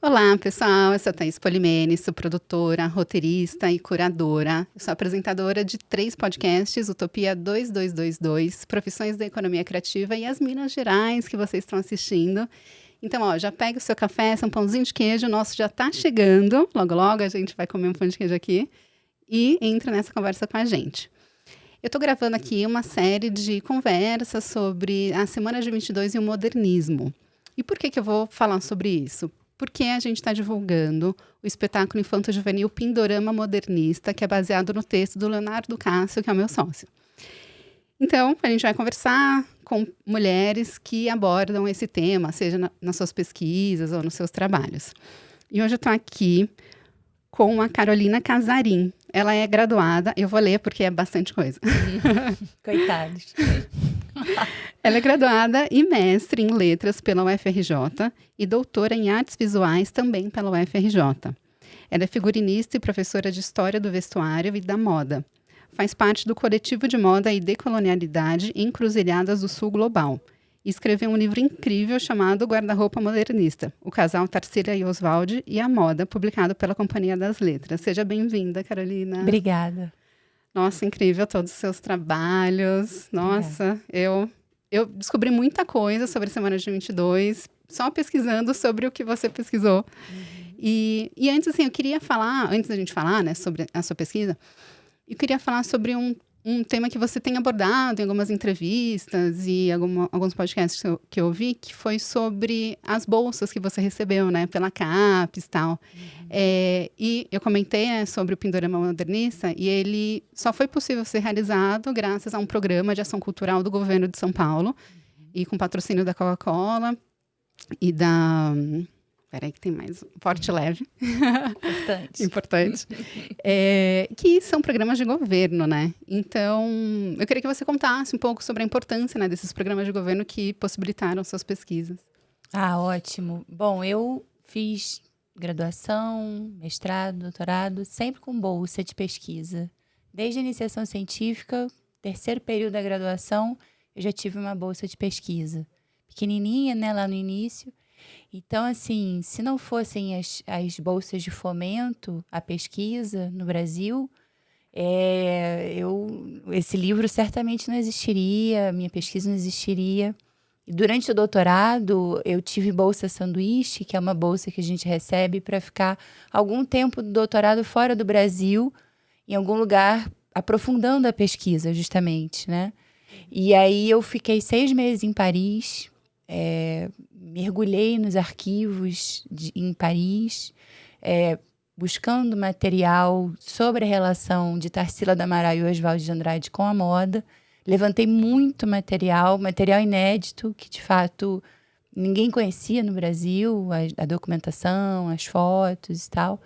Olá, pessoal. Eu sou a Thaís Polimene, sou produtora, roteirista e curadora. Eu sou apresentadora de 3 podcasts, Utopia 2222, Profissões da Economia Criativa e as Minas Gerais que vocês estão assistindo. Então, já pega o seu café, seu pãozinho de queijo, o nosso já está chegando. Logo, logo a gente vai comer um pão de queijo aqui e entra nessa conversa com a gente. Eu estou gravando aqui uma série de conversas sobre a Semana de 22 e o modernismo. E por que eu vou falar sobre isso? Porque a gente está divulgando o espetáculo infanto-juvenil Pindorama Modernista, que é baseado no texto do Leonardo Cássio, que é o meu sócio. Então, a gente vai conversar com mulheres que abordam esse tema, seja nas suas pesquisas ou nos seus trabalhos. E hoje eu estou aqui com a Carolina Casarim. Ela é graduada, eu vou ler porque é bastante coisa. Coitados. Ela é graduada e mestre em letras pela UFRJ e doutora em artes visuais também pela UFRJ. Ela é figurinista e professora de história do vestuário e da moda. Faz parte do coletivo de moda e decolonialidade Encruzilhadas do Sul Global. E escreveu um livro incrível chamado Guarda-roupa Modernista, o casal Tarsila e Oswald e a moda, publicado pela Companhia das Letras. Seja bem-vinda, Carolina. Obrigada. Nossa, incrível todos os seus trabalhos. Nossa, eu descobri muita coisa sobre a Semana de 22, só pesquisando sobre o que você pesquisou. E antes, assim, eu queria falar, antes da gente falar, né, sobre a sua pesquisa, eu queria falar sobre um tema que você tem abordado em algumas entrevistas e alguns podcasts que eu ouvi, que foi sobre as bolsas que você recebeu, né, pela CAPES e tal. E eu comentei, né, sobre o Pindorama Modernista, e ele só foi possível ser realizado graças a um programa de ação cultural do governo de São Paulo, e com patrocínio da Coca-Cola e da... Peraí que tem mais. Forte Leve. Importante. Que são programas de governo, né? Então, eu queria que você contasse um pouco sobre a importância, né, desses programas de governo que possibilitaram suas pesquisas. Ah, ótimo. Bom, eu fiz graduação, mestrado, doutorado, sempre com bolsa de pesquisa. Desde a iniciação científica, terceiro período da graduação, eu já tive uma bolsa de pesquisa. Pequenininha, né, lá no início. Então, assim, se não fossem as bolsas de fomento à pesquisa no Brasil, esse livro certamente não existiria, minha pesquisa não existiria. E durante o doutorado, eu tive bolsa sanduíche, que é uma bolsa que a gente recebe para ficar algum tempo do doutorado fora do Brasil, em algum lugar, aprofundando a pesquisa, justamente, né? E aí eu fiquei 6 meses em Paris, mergulhei nos arquivos em Paris, buscando material sobre a relação de Tarsila do Amaral e Oswald de Andrade com a moda. Levantei muito material inédito, que de fato ninguém conhecia no Brasil, a documentação, as fotos e tal.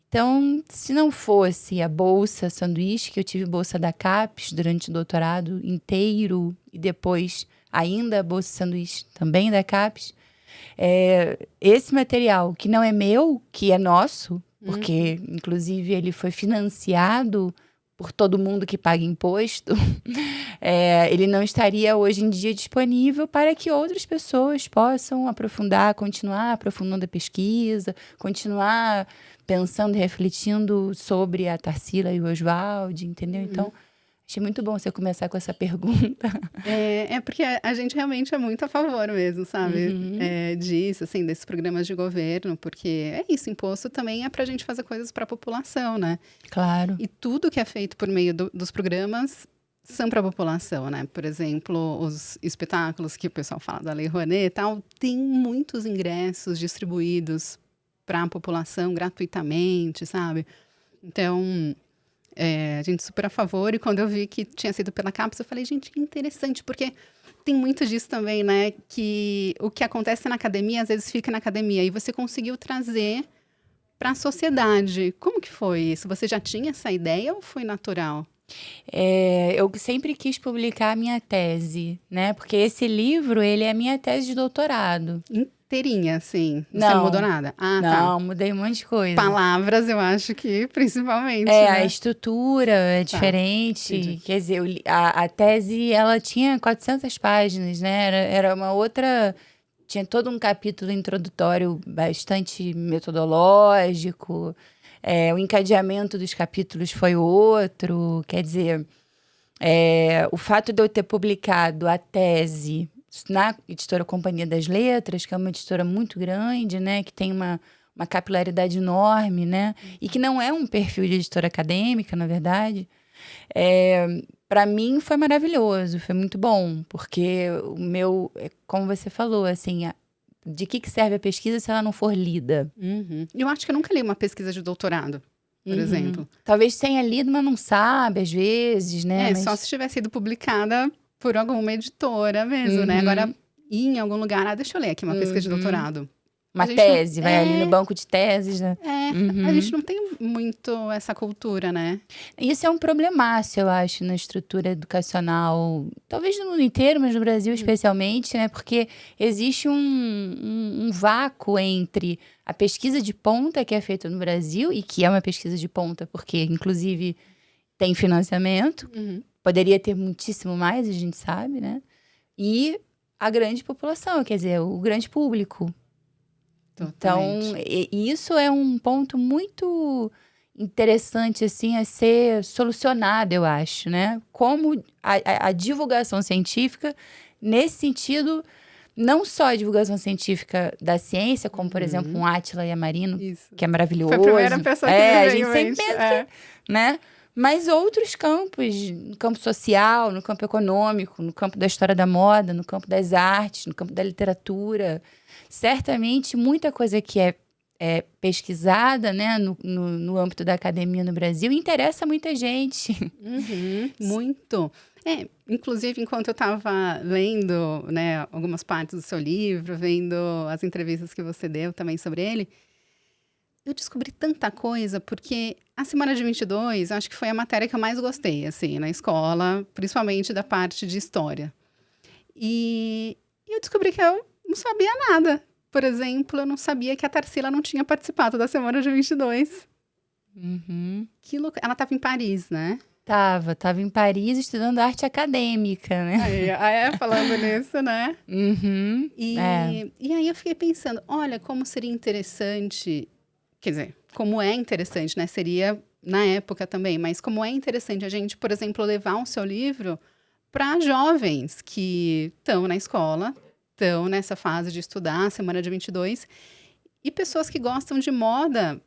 Então, se não fosse a bolsa sanduíche, que eu tive bolsa da CAPES durante o doutorado inteiro, e depois ainda a bolsa sanduíche também da CAPES, esse material, que não é meu, que é nosso, porque, inclusive, ele foi financiado por todo mundo que paga imposto, ele não estaria hoje em dia disponível para que outras pessoas possam continuar aprofundando a pesquisa, continuar pensando e refletindo sobre a Tarsila e o Oswald, entendeu? Então, achei muito bom você começar com essa pergunta. Porque a gente realmente é muito a favor mesmo, sabe? Disso, assim, desses programas de governo, porque é isso, imposto também é pra gente fazer coisas para a população, né? Claro. E tudo que é feito por meio dos programas são para a população, né? Por exemplo, os espetáculos que o pessoal fala da Lei Rouanet e tal, tem muitos ingressos distribuídos para a população gratuitamente, sabe? Então... a gente super a favor, e quando eu vi que tinha sido pela CAPES, eu falei, gente, que interessante, porque tem muito disso também, né, que o que acontece na academia, às vezes fica na academia, e você conseguiu trazer para a sociedade. Como que foi isso? Você já tinha essa ideia ou foi natural? Eu sempre quis publicar a minha tese, né, porque esse livro, ele é a minha tese de doutorado. Inteirinha, assim? Você não mudou nada? Não, mudei um monte de coisa. Palavras, eu acho que principalmente, né? A estrutura é diferente. Entendi. Quer dizer, a tese, ela tinha 400 páginas, né? Era uma outra... tinha todo um capítulo introdutório bastante metodológico. O encadeamento dos capítulos foi outro. Quer dizer, o fato de eu ter publicado a tese na editora Companhia das Letras, que é uma editora muito grande, né, que tem uma capilaridade enorme, né, e que não é um perfil de editora acadêmica, na verdade, para mim foi maravilhoso, foi muito bom, porque o meu, como você falou, assim, de que serve a pesquisa se ela não for lida? Eu acho que eu nunca li uma pesquisa de doutorado, por exemplo. Talvez tenha lido, mas não sabe, às vezes, né? Mas... só se tivesse sido publicada por alguma editora mesmo, né? Agora, ir em algum lugar, deixa eu ler aqui uma pesquisa de doutorado. Uma tese, vai ali no banco de teses, né? A gente não tem muito essa cultura, né? Isso é um problemaço, eu acho, na estrutura educacional, talvez no mundo inteiro, mas no Brasil especialmente, né? Porque existe um vácuo entre a pesquisa de ponta que é feita no Brasil, e que é uma pesquisa de ponta, porque, inclusive, tem financiamento, poderia ter muitíssimo mais, a gente sabe, né? E a grande população, quer dizer, o grande público. Totalmente. Então, isso é um ponto muito interessante, assim, a ser solucionado, eu acho, né? Como a divulgação científica, nesse sentido, não só a divulgação científica da ciência, como, por exemplo, um Átila Yamarino, que é maravilhoso. Foi a primeira pessoa que a gente sempre pensa, né? Mas outros campos, no campo social, no campo econômico, no campo da história da moda, no campo das artes, no campo da literatura. Certamente, muita coisa que é pesquisada, né, no âmbito da academia no Brasil interessa muita gente. Muito. Inclusive, enquanto eu estava lendo, né, algumas partes do seu livro, vendo as entrevistas que você deu também sobre ele, eu descobri tanta coisa, porque a Semana de 22, acho que foi a matéria que eu mais gostei, assim, na escola, principalmente da parte de história. E eu descobri que eu não sabia nada. Por exemplo, eu não sabia que a Tarsila não tinha participado da Semana de 22. Ela estava em Paris, né? Tava em Paris estudando arte acadêmica, né? Falando nisso, né? E aí eu fiquei pensando, olha, como seria interessante, quer dizer, como é interessante, né? Seria na época também, mas como é interessante a gente, por exemplo, levar o seu livro para jovens que estão na escola, estão nessa fase de estudar a Semana de 22, e pessoas que gostam de moda,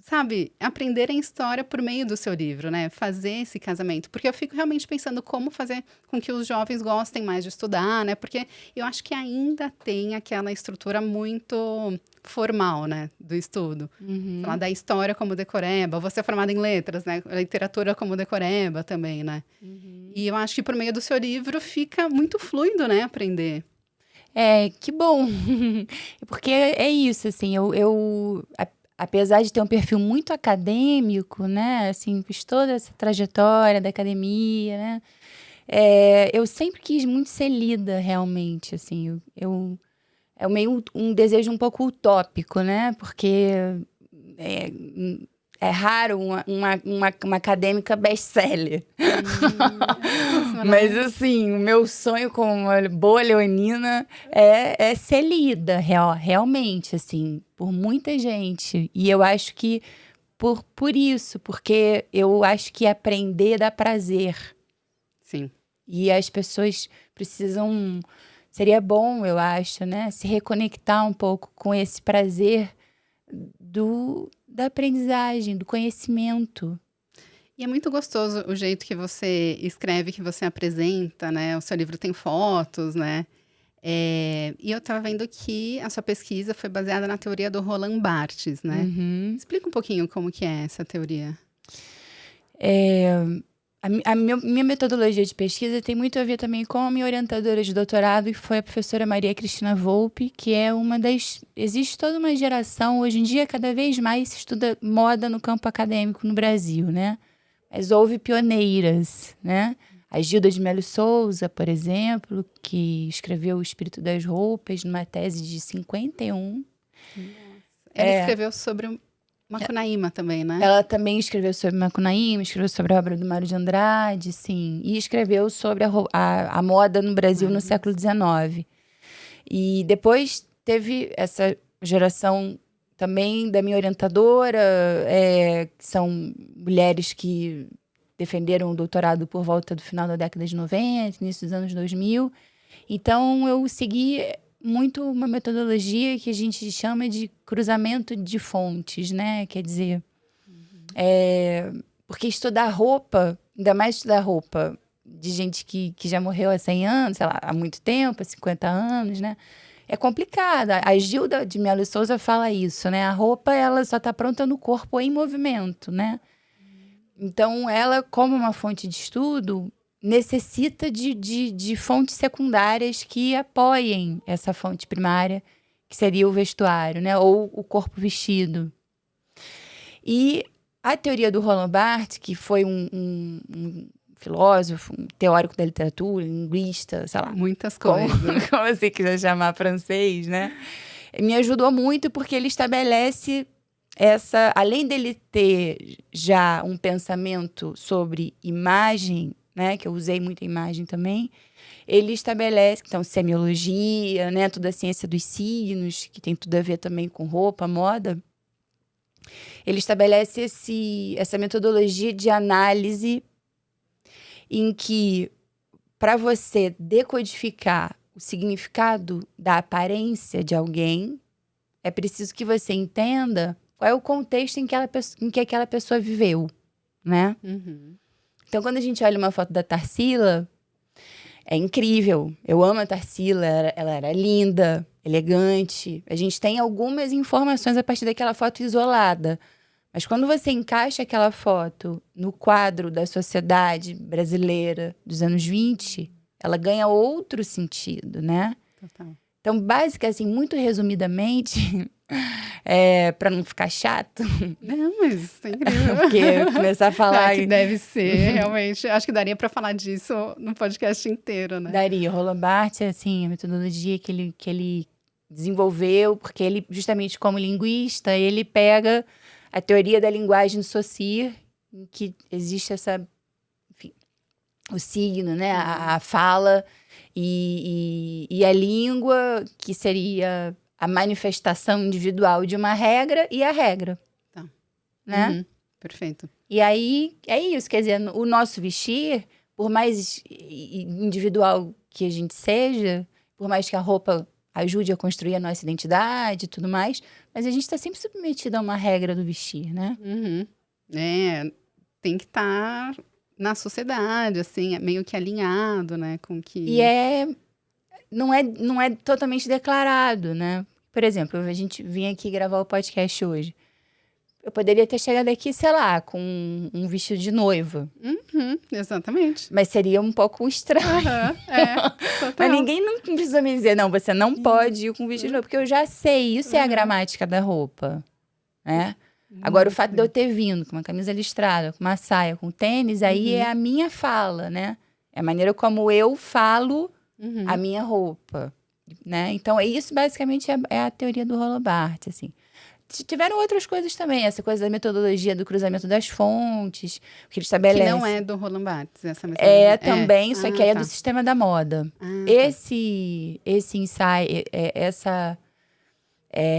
sabe, aprenderem história por meio do seu livro, né? Fazer esse casamento. Porque eu fico realmente pensando como fazer com que os jovens gostem mais de estudar, né? Porque eu acho que ainda tem aquela estrutura muito formal, né? Do estudo. Falar da história como decoreba. Você é formada em letras, né? A literatura como decoreba também, né? E eu acho que por meio do seu livro fica muito fluido, né? Aprender. Que bom. Porque é isso, assim, apesar de ter um perfil muito acadêmico, né, assim, fiz toda essa trajetória da academia, né, eu sempre quis muito ser lida, realmente, assim, é meio um desejo um pouco utópico, né, porque é raro uma acadêmica best-seller. Mas, assim, o meu sonho como uma boa leonina é ser lida, realmente, assim, por muita gente. E eu acho que por isso, porque eu acho que aprender dá prazer. Sim. E as pessoas precisam... Seria bom, eu acho, né? Se reconectar um pouco com esse prazer da aprendizagem, do conhecimento. E é muito gostoso o jeito que você escreve, que você apresenta, né? O seu livro tem fotos, né? E eu estava vendo que a sua pesquisa foi baseada na teoria do Roland Barthes, né? Explica um pouquinho como que é essa teoria. A minha metodologia de pesquisa tem muito a ver também com a minha orientadora de doutorado, que foi a professora Maria Cristina Volpi, que é uma das... Existe toda uma geração, hoje em dia, cada vez mais se estuda moda no campo acadêmico no Brasil, né? Mas houve pioneiras, né? A Gilda de Melo Souza, por exemplo, que escreveu O Espírito das Roupas, numa tese de 51. Nossa. Ela escreveu sobre Macunaíma também, né? Ela também escreveu sobre Macunaíma, escreveu sobre a obra do Mário de Andrade, sim. E escreveu sobre a moda no Brasil no século XIX. E depois teve essa geração também da minha orientadora, que são mulheres que defenderam o doutorado por volta do final da década de 90, início dos anos 2000. Então, eu segui muito uma metodologia que a gente chama de cruzamento de fontes, né? Quer dizer, porque estudar roupa, ainda mais estudar roupa de gente que já morreu há 100 anos, sei lá, há muito tempo, há 50 anos, né? É complicado. A Gilda de Mello e Souza fala isso, né? A roupa, ela só está pronta no corpo em movimento, né? Então, ela, como uma fonte de estudo, necessita de fontes secundárias que apoiem essa fonte primária, que seria o vestuário, né? Ou o corpo vestido. E a teoria do Roland Barthes, que foi um filósofo, um teórico da literatura, linguista, sei lá. Muitas coisas. Como você quiser chamar francês, né? Me ajudou muito porque ele estabelece além dele ter já um pensamento sobre imagem, né? Que eu usei muita imagem também. Ele estabelece, então, semiologia, né? Toda a ciência dos signos, que tem tudo a ver também com roupa, moda. Ele estabelece essa metodologia de análise em que, para você decodificar o significado da aparência de alguém, é preciso que você entenda qual é o contexto em que aquela pessoa viveu, né? Uhum. Então, quando a gente olha uma foto da Tarsila, é incrível. Eu amo a Tarsila, ela era linda, elegante. A gente tem algumas informações a partir daquela foto isolada. Mas quando você encaixa aquela foto no quadro da sociedade brasileira dos anos 20, ela ganha outro sentido, né? Total. Então, assim, muito resumidamente, para não ficar chato. Não, mas é incrível. Porque começar a falar... que deve ser, realmente. Acho que daria para falar disso no podcast inteiro, né? Daria. Roland Barthes, assim, a metodologia que ele desenvolveu, porque ele, justamente como linguista, ele pega a teoria da linguagem do Saussure, em que existe enfim, o signo, né? A fala e a língua, que seria a manifestação individual de uma regra e a regra. Tá. Né? Uhum. Perfeito. E aí, é isso. Quer dizer, o nosso vestir, por mais individual que a gente seja, por mais que a roupa ajude a construir a nossa identidade e tudo mais, mas a gente está sempre submetido a uma regra do vestir, né? Uhum. Tem que estar na sociedade, assim, meio que alinhado, né, com que... E não é totalmente declarado, né? Por exemplo, a gente vinha aqui gravar o podcast hoje. Eu poderia ter chegado aqui, sei lá, com um vestido de noiva. Uhum, exatamente. Mas seria um pouco estranho. Total. Mas ninguém não precisa me dizer, não, você não pode ir com vestido de noiva, porque eu já sei, isso é a gramática da roupa, né? Agora, o fato de eu ter vindo com uma camisa listrada, com uma saia, com tênis, aí é a minha fala, né? É a maneira como eu falo a minha roupa, né? Então, isso basicamente é a teoria do Roland Barthes, assim. Tiveram outras coisas também, essa coisa da metodologia do cruzamento das fontes, que ele estabelece. Que não é do Roland Barthes, essa metodologia. É também, só que aí é do sistema da moda. Esse ensaio, essa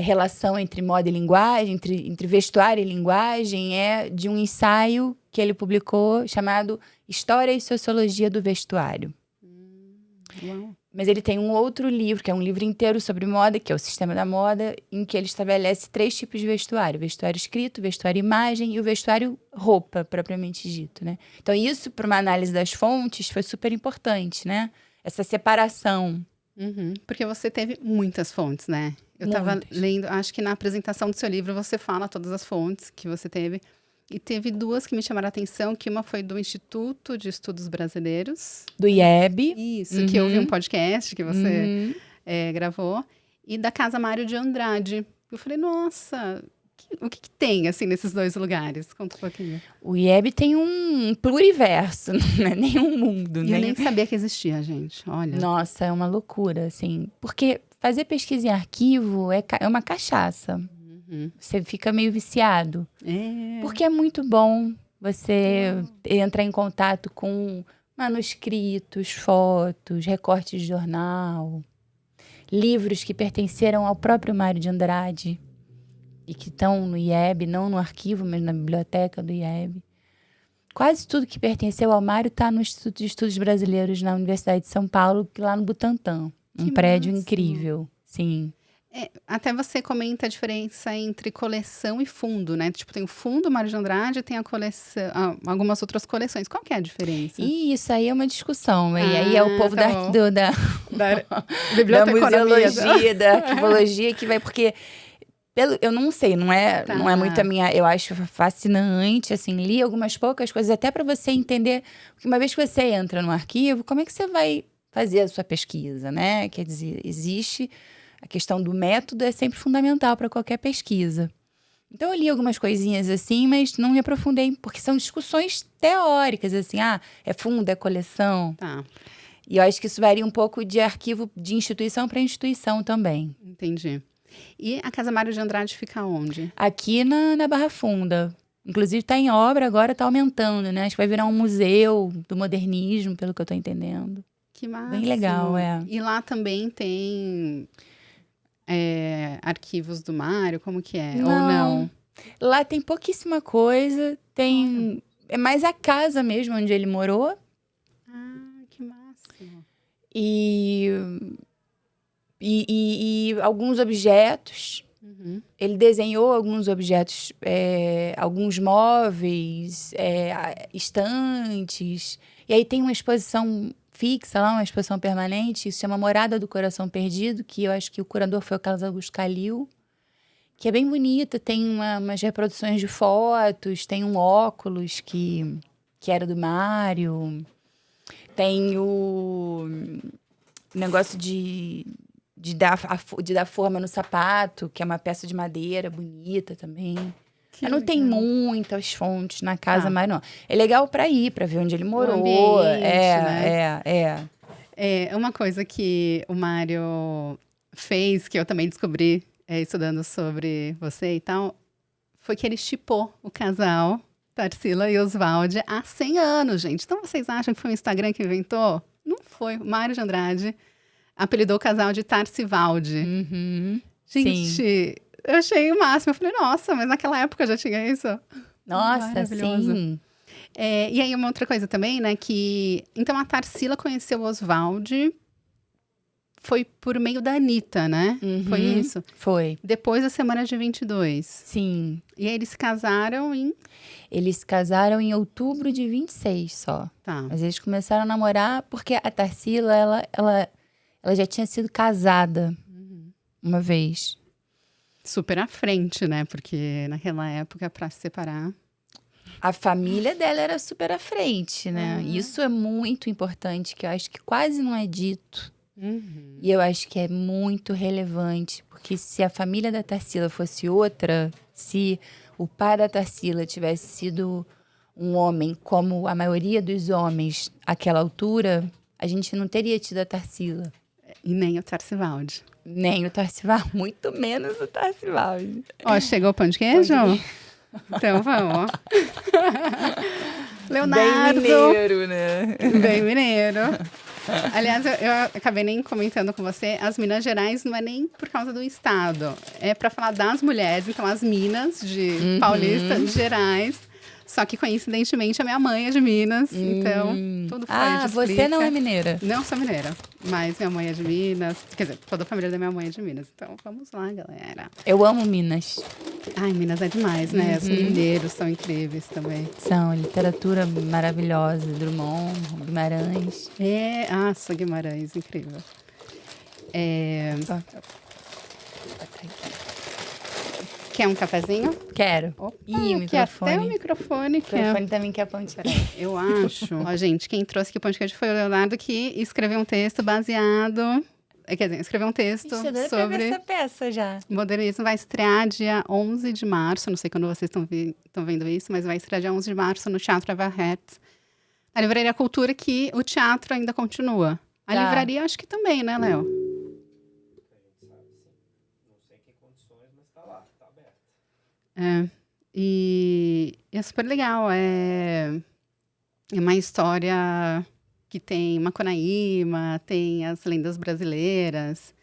relação entre moda e linguagem, entre vestuário e linguagem, é de um ensaio que ele publicou chamado História e Sociologia do Vestuário. Uau. Mas ele tem um outro livro, que é um livro inteiro sobre moda, que é o Sistema da Moda, em que ele estabelece 3 tipos de vestuário. Vestuário escrito, vestuário imagem e o vestuário roupa, propriamente dito, né? Então, isso, para uma análise das fontes, foi super importante, né? Essa separação. Uhum. Porque você teve muitas fontes, né? Eu estava lendo, acho que na apresentação do seu livro você fala todas as fontes que você teve. E teve 2 que me chamaram a atenção, que uma foi do Instituto de Estudos Brasileiros. Do IEB. Isso, que eu vi um podcast que você gravou. E da Casa Mário de Andrade. Eu falei, nossa, o que tem, assim, nesses 2 lugares? Conta um pouquinho. O IEB tem um pluriverso, não é nem um mundo. E eu nem sabia que existia, gente, olha. Nossa, é uma loucura, assim. Porque fazer pesquisa em arquivo é uma cachaça. Você fica meio viciado. Porque é muito bom você entrar em contato com manuscritos, fotos, recortes de jornal, livros que pertenceram ao próprio Mário de Andrade e que estão no IEB, não no arquivo, mas na biblioteca do IEB. Quase tudo que pertenceu ao Mário está no Instituto de Estudos Brasileiros na Universidade de São Paulo, lá no Butantã. Um prédio incrível, sim. Até você comenta a diferença entre coleção e fundo, né? Tipo, tem o fundo Mário de Andrade, tem a coleção, algumas outras coleções. Qual que é a diferença? E isso aí é uma discussão. E aí é o povo tá da biblioteconomia, museologia, da arquivologia que vai... Porque... eu não sei, não é muito a minha... Eu acho fascinante, assim, li algumas poucas coisas, até para você entender... Porque uma vez que você entra no arquivo, como é que você vai fazer a sua pesquisa, né? Quer dizer, existe... A questão do método é sempre fundamental para qualquer pesquisa. Então, eu li algumas coisinhas assim, mas não me aprofundei, porque são discussões teóricas, assim, é fundo, é coleção. Tá. E eu acho que isso varia um pouco de arquivo de instituição para instituição também. Entendi. E a Casa Mário de Andrade fica onde? Aqui na Barra Funda. Inclusive, está em obra, agora está aumentando, né? Acho que vai virar um museu do modernismo, pelo que eu estou entendendo. Que massa. Bem legal, é. E lá também tem arquivos do Mário, como que é? Não. Ou não? Lá tem pouquíssima coisa, tem... É mais a casa mesmo, onde ele morou. Que máximo. E alguns objetos. Uhum. Ele desenhou alguns objetos, alguns móveis, estantes. E aí tem uma exposição fixa lá, uma exposição permanente, isso chama Morada do Coração Perdido, que eu acho que o curador foi o Carlos Augusto Calil, que é bem bonita, tem umas reproduções de fotos, tem um óculos que era do Mário, tem o negócio de dar forma no sapato, que é uma peça de madeira bonita também. Não tem muitas fontes na casa, mas não. É legal para ir, para ver onde ele morou. O ambiente, né? É uma coisa que o Mário fez, que eu também descobri estudando sobre você e tal, foi que ele shippou o casal Tarsila e Oswald há 100 anos, gente. Então, vocês acham que foi o Instagram que inventou? Não foi. O Mário de Andrade apelidou o casal de Tarcivaldi. Uhum. Gente, sim. Eu achei o máximo. Eu falei, nossa, mas naquela época já tinha isso? Nossa, sim. E aí, uma outra coisa também, né, que... Então, a Tarsila conheceu o Oswald, foi por meio da Anitta, né? Uhum. Foi isso? Foi. Depois da semana de 22. Sim. E aí, eles se casaram em... Eles se casaram em outubro de 26 só. Tá. Mas eles começaram a namorar porque a Tarsila, ela já tinha sido casada uma vez. Super à frente, né? Porque naquela época, para se separar... A família dela era super à frente, né? Isso é muito importante, que eu acho que quase não é dito. Uhum. E eu acho que é muito relevante, porque se a família da Tarsila fosse outra, se o pai da Tarsila tivesse sido um homem como a maioria dos homens àquela altura, a gente não teria tido a Tarsila. E nem o Tarcivaldi. Nem o Tarcival, muito menos o Tarcivaldi. Ó, chegou o pão de queijo? Então vamos. Leonardo. Bem mineiro, né? Bem mineiro. Aliás, eu acabei nem comentando com você, as Minas Gerais não é nem por causa do estado, é para falar das mulheres, então as Minas de Paulista, de Gerais. Só que, coincidentemente, a minha mãe é de Minas, então tudo foi você não é mineira? Não sou mineira, mas minha mãe é de Minas. Quer dizer, toda a família da minha mãe é de Minas. Então, vamos lá, galera. Eu amo Minas. Ai, Minas é demais, né? Os mineiros são incríveis também. São, literatura maravilhosa, Drummond, Guimarães. Nossa, Guimarães, incrível. Quer um cafezinho? Quero. Opa, Ih, o microfone. Até o microfone O microfone também quer pão de queijo. Eu acho. Ó, gente, quem trouxe aqui o pão de queijo foi o Leonardo, que escreveu um texto baseado... Quer dizer, escreveu um texto sobre essa peça já. modernismo. Vai estrear dia 11 de março. Não sei quando vocês estão vendo isso, mas vai estrear dia 11 de março no Teatro Everett. A Livraria Cultura, que o teatro ainda continua. A livraria, acho que também, né, Léo? E é super legal. É uma história que tem Macunaíma, tem as lendas brasileiras.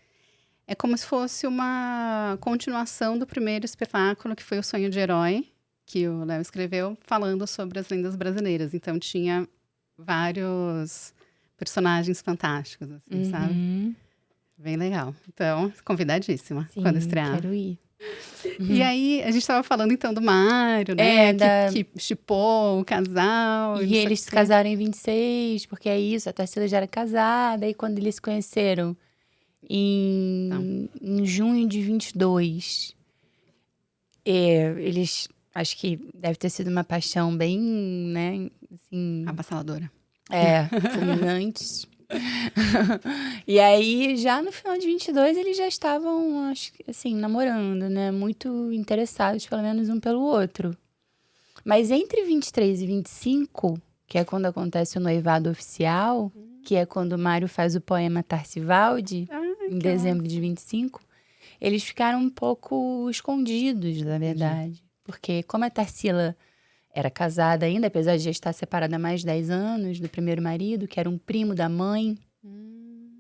É como se fosse uma continuação do primeiro espetáculo, que foi O Sonho de Herói, que o Léo escreveu, falando sobre as lendas brasileiras. Então, tinha vários personagens fantásticos, assim, sabe? Uhum. Bem legal. Então, convidadíssima, Sim, quando estrear. quero ir. E aí, a gente estava falando, então, do Mário, né? Que shippou o casal. E eles se casaram em 26, porque é isso, a Tarsila já era casada. E quando eles se conheceram, em junho de 22, eles... Acho que deve ter sido uma paixão bem, né, assim... Avassaladora. Fulminantes. E aí, já no final de 22, eles já estavam, acho que, assim, namorando, né? Muito interessados, pelo menos, um pelo outro. Mas entre 23 e 25, que é quando acontece o noivado oficial, que é quando o Mário faz o poema Tarcivaldi, em dezembro de 25, eles ficaram um pouco escondidos, na verdade. Porque como a Tarsila era casada ainda, apesar de já estar separada há mais de 10 anos do primeiro marido, que era um primo da mãe,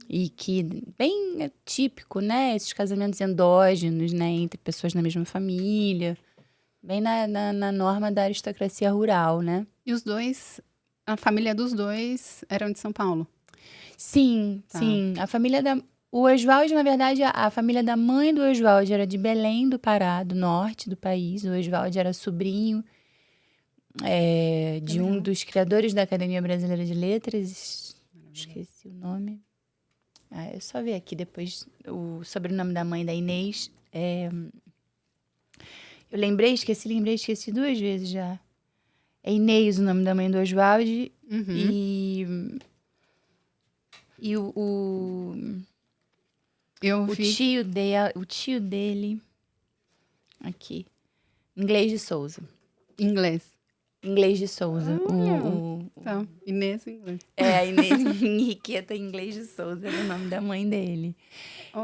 e que, bem típico, né? Esses casamentos endógenos, né? Entre pessoas na mesma família, bem na norma da aristocracia rural, né? E os dois, a família dos dois eram de São Paulo? Sim, sim. A família o Oswaldo, na verdade, a família da mãe do Oswaldo era de Belém do Pará, do norte do país. O Oswaldo era sobrinho de um dos criadores da Academia Brasileira de Letras. Esqueci o nome. Eu só vi aqui depois o sobrenome da mãe da Inês. Eu lembrei, esqueci 2 vezes já. É Inês o nome da mãe do Oswaldo. E o tio dele... Aqui. Inglês de Souza. Inglês de Souza. Então, Inês inglês. A Inês Henriqueta Inglês de Souza era o nome da mãe dele.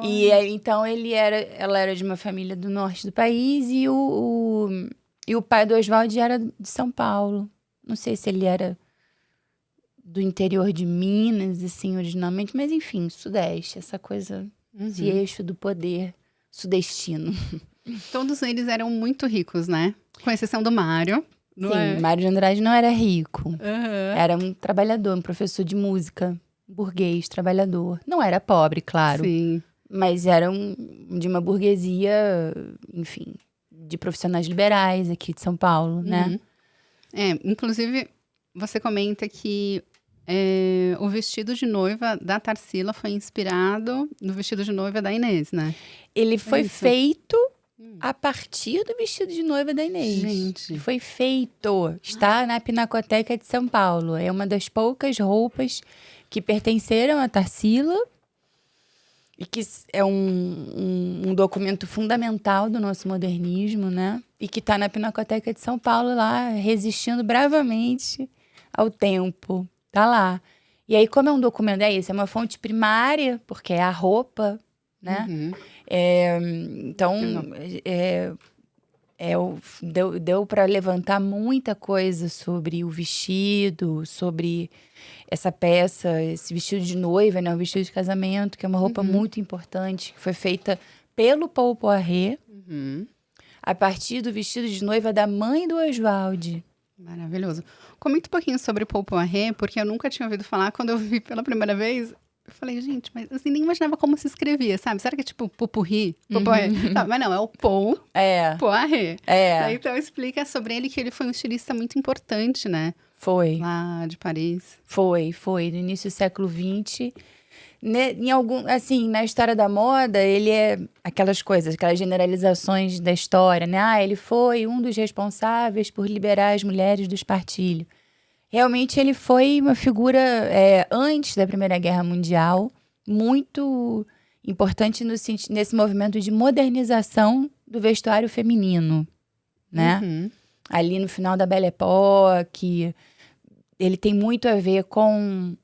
E aí, então, ela era de uma família do norte do país e o pai do Oswaldo era de São Paulo. Não sei se ele era do interior de Minas, assim, originalmente, mas enfim, sudeste, essa coisa, esse eixo do poder sudestino. Todos eles eram muito ricos, né? Com exceção do Mário. Sim, Mário de Andrade não era rico. Era um trabalhador, um professor de música, burguês, trabalhador. Não era pobre, claro. Sim. Mas era de uma burguesia, enfim, de profissionais liberais aqui de São Paulo, né? Inclusive, você comenta que o vestido de noiva da Tarsila foi inspirado no vestido de noiva da Inês, né? Ele foi feito a partir do vestido de noiva da Inês. Gente. Foi feito. Está na Pinacoteca de São Paulo. É uma das poucas roupas que pertenceram a Tarsila e que é um documento fundamental do nosso modernismo, né? E que está na Pinacoteca de São Paulo lá, resistindo bravamente ao tempo. Tá lá. E aí, como é um documento, é uma fonte primária, porque é a roupa, né? Então, deu para levantar muita coisa sobre o vestido, sobre essa peça, esse vestido de noiva, né? O vestido de casamento, que é uma roupa muito importante, que foi feita pelo Paul Poiret, a partir do vestido de noiva da mãe do Oswaldo. Maravilhoso. Comenta um pouquinho sobre Paul Poiret, porque eu nunca tinha ouvido falar. Quando eu vi pela primeira vez, eu falei, gente, mas assim, nem imaginava como se escrevia, sabe? Será que é tipo Pupurri? Mas não, é o Paul Poiret. Então explica sobre ele que ele foi um estilista muito importante, né? Foi. Lá de Paris. Foi. No início do século XX. Na história da moda, ele é aquelas coisas, aquelas generalizações da história, né? Ele foi um dos responsáveis por liberar as mulheres do espartilho. Realmente, ele foi uma figura, antes da Primeira Guerra Mundial, muito importante nesse movimento de modernização do vestuário feminino, né? Ali no final da Belle Époque, ele tem muito a ver com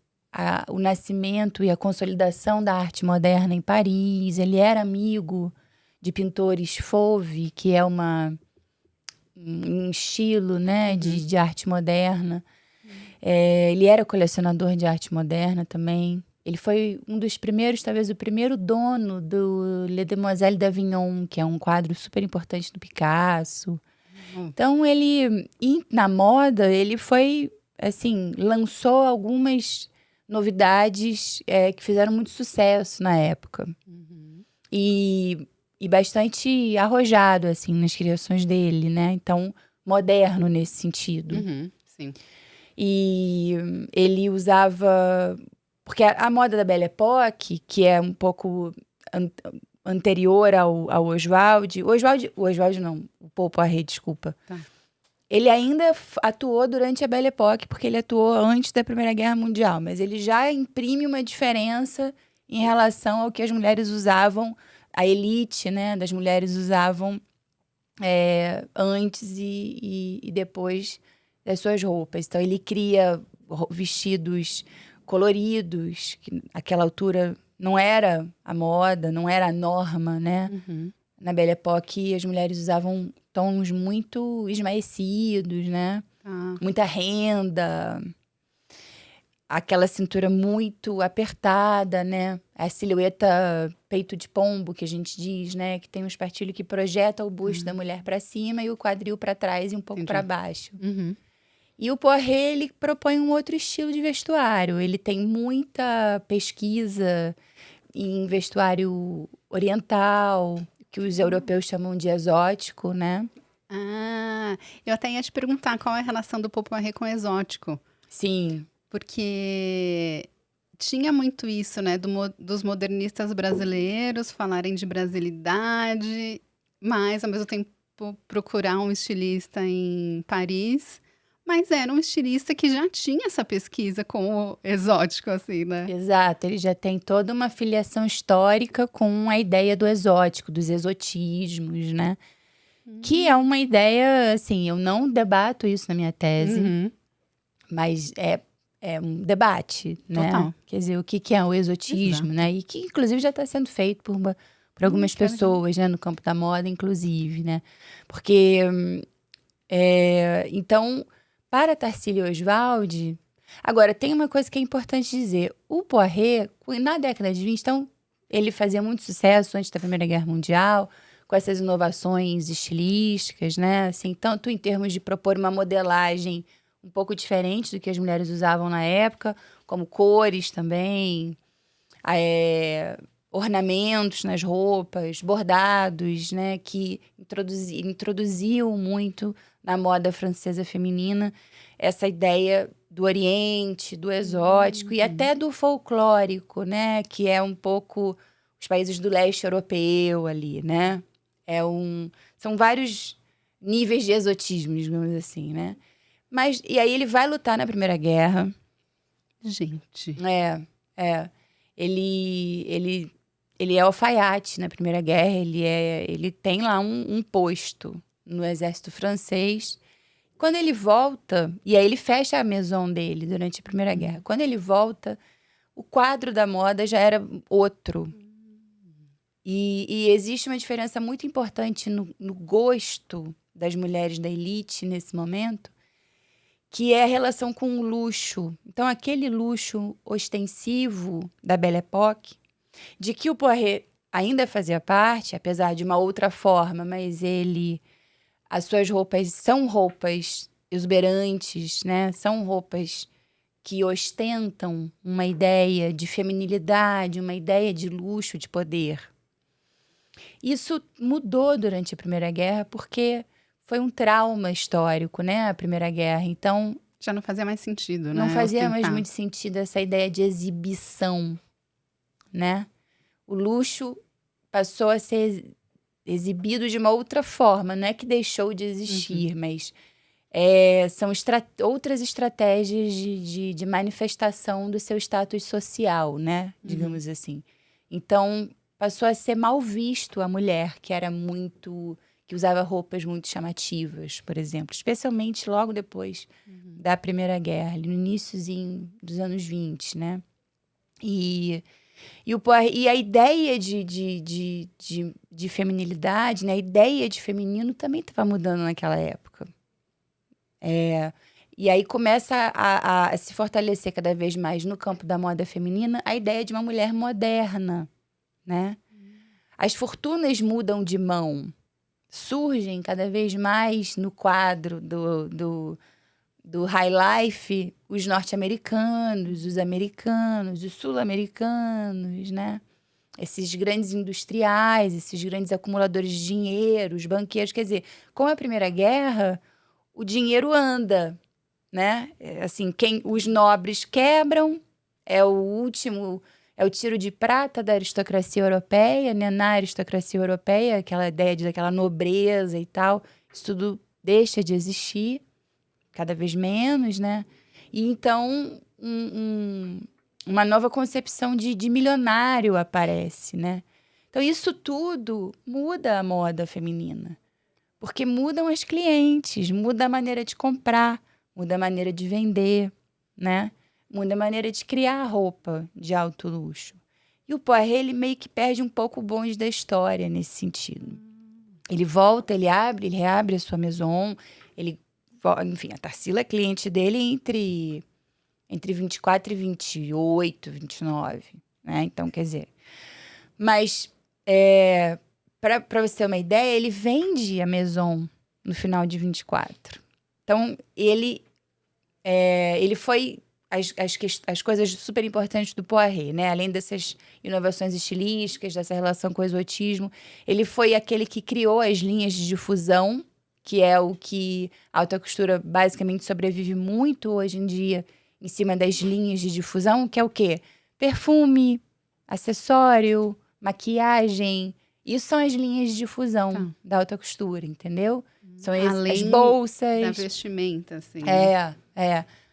o nascimento e a consolidação da arte moderna em Paris. Ele era amigo de pintores Fauve, que é um estilo, né, de arte moderna. Ele era colecionador de arte moderna também. Ele foi um dos primeiros, talvez o primeiro dono do Les Demoiselles d'Avignon, que é um quadro super importante do Picasso. Então, na moda, ele foi, assim, lançou algumas novidades que fizeram muito sucesso na época. E bastante arrojado, assim, nas criações dele, né? Então, moderno nesse sentido. Sim. E ele usava... Porque a moda da Belle Époque, que é um pouco anterior ao Oswald... O Oswald não, o Paul Poiret, desculpa. Tá. Ele ainda atuou durante a Belle Époque, porque ele atuou antes da Primeira Guerra Mundial. Mas ele já imprime uma diferença em relação ao que as mulheres usavam, a elite, né, das mulheres usavam antes e depois das suas roupas. Então, ele cria vestidos coloridos, que naquela altura não era a moda, não era a norma, né? Na Belle Époque, as mulheres usavam tons muito esmaecidos, né? Muita renda, aquela cintura muito apertada, né? A silhueta peito de pombo, que a gente diz, né? Que tem um espartilho que projeta o busto da mulher para cima e o quadril para trás e um pouco para baixo. E o Poiret, ele propõe um outro estilo de vestuário. Ele tem muita pesquisa em vestuário oriental, que os europeus chamam de exótico, né? Eu até ia te perguntar qual é a relação do Paul Poiret com o exótico. Sim. Porque tinha muito isso, né? Dos modernistas brasileiros falarem de brasilidade, mas, ao mesmo tempo, procurar um estilista em Paris. Mas era um estilista que já tinha essa pesquisa com o exótico, assim, né? Exato, ele já tem toda uma filiação histórica com a ideia do exótico, dos exotismos, né? Que é uma ideia, assim, eu não debato isso na minha tese, mas é um debate, né? Total. Quer dizer, o que é o exotismo, Exato. né? E que, inclusive, já está sendo feito por algumas pessoas, né? No campo da moda, inclusive, né? Porque, então, para Tarsila e Oswald... Agora, tem uma coisa que é importante dizer. O Poiret, na década de 20, então, ele fazia muito sucesso antes da Primeira Guerra Mundial, com essas inovações estilísticas, né? Assim, tanto em termos de propor uma modelagem um pouco diferente do que as mulheres usavam na época, como cores também, ornamentos nas roupas, bordados, né? Que introduziam muito na moda francesa feminina essa ideia do Oriente, do exótico e até do folclórico, né? Que é um pouco os países do leste europeu ali, né? São vários níveis de exotismo, digamos assim, né? E aí ele vai lutar na Primeira Guerra. Gente. Ele é alfaiate na Primeira Guerra, ele tem lá um posto no exército francês. Quando ele volta, e aí ele fecha a maison dele durante a Primeira Guerra. Quando ele volta, o quadro da moda já era outro. E existe uma diferença muito importante no gosto das mulheres da elite nesse momento, que é a relação com o luxo. Então, aquele luxo ostensivo da Belle Époque, de que o Poiret ainda fazia parte, apesar de uma outra forma, mas as suas roupas são roupas exuberantes, né? São roupas que ostentam uma ideia de feminilidade, uma ideia de luxo, de poder. Isso mudou durante a Primeira Guerra porque foi um trauma histórico, né? A Primeira Guerra. Então, já não fazia mais sentido, né? Não fazia mais muito sentido essa ideia de exibição, né? O luxo passou a ser exibido de uma outra forma. Não é que deixou de existir, mas são outras estratégias de manifestação do seu status social, né? Digamos assim. Então, passou a ser mal visto a mulher que usava roupas muito chamativas, por exemplo. Especialmente logo depois da Primeira Guerra, ali no iníciozinho dos anos 20, né? E a ideia de feminilidade, né? A ideia de feminino também estava mudando naquela época. E aí começa a se fortalecer cada vez mais no campo da moda feminina a ideia de uma mulher moderna, né? As fortunas mudam de mão, surgem cada vez mais no quadro do high life os norte-americanos, os americanos, os sul-americanos, né? Esses grandes industriais, esses grandes acumuladores de dinheiro, os banqueiros. Quer dizer, com a Primeira Guerra, o dinheiro anda, né? Assim, os nobres quebram, é o tiro de prata da aristocracia europeia, né? Na aristocracia europeia, aquela ideia daquela nobreza e tal, isso tudo deixa de existir, cada vez menos, né? E então, uma nova concepção de milionário aparece, né? Então, isso tudo muda a moda feminina. Porque mudam as clientes, muda a maneira de comprar, muda a maneira de vender, né? Muda a maneira de criar roupa de alto luxo. E o Poiret, ele meio que perde um pouco o bonde da história nesse sentido. Ele volta, ele reabre a sua maison, enfim, a Tarsila é cliente dele entre 24 e 28, 29, né? Então, quer dizer... Mas, para você ter uma ideia, ele vende a Maison no final de 24. Então, ele foi as coisas super importantes do Poiret, né? Além dessas inovações estilísticas, dessa relação com o exotismo, ele foi aquele que criou as linhas de difusão, que é o que a alta costura basicamente sobrevive muito hoje em dia em cima das linhas de difusão, que é o quê? Perfume, acessório, maquiagem. Isso são as linhas de difusão da alta costura, entendeu? São as bolsas. Da vestimenta, assim.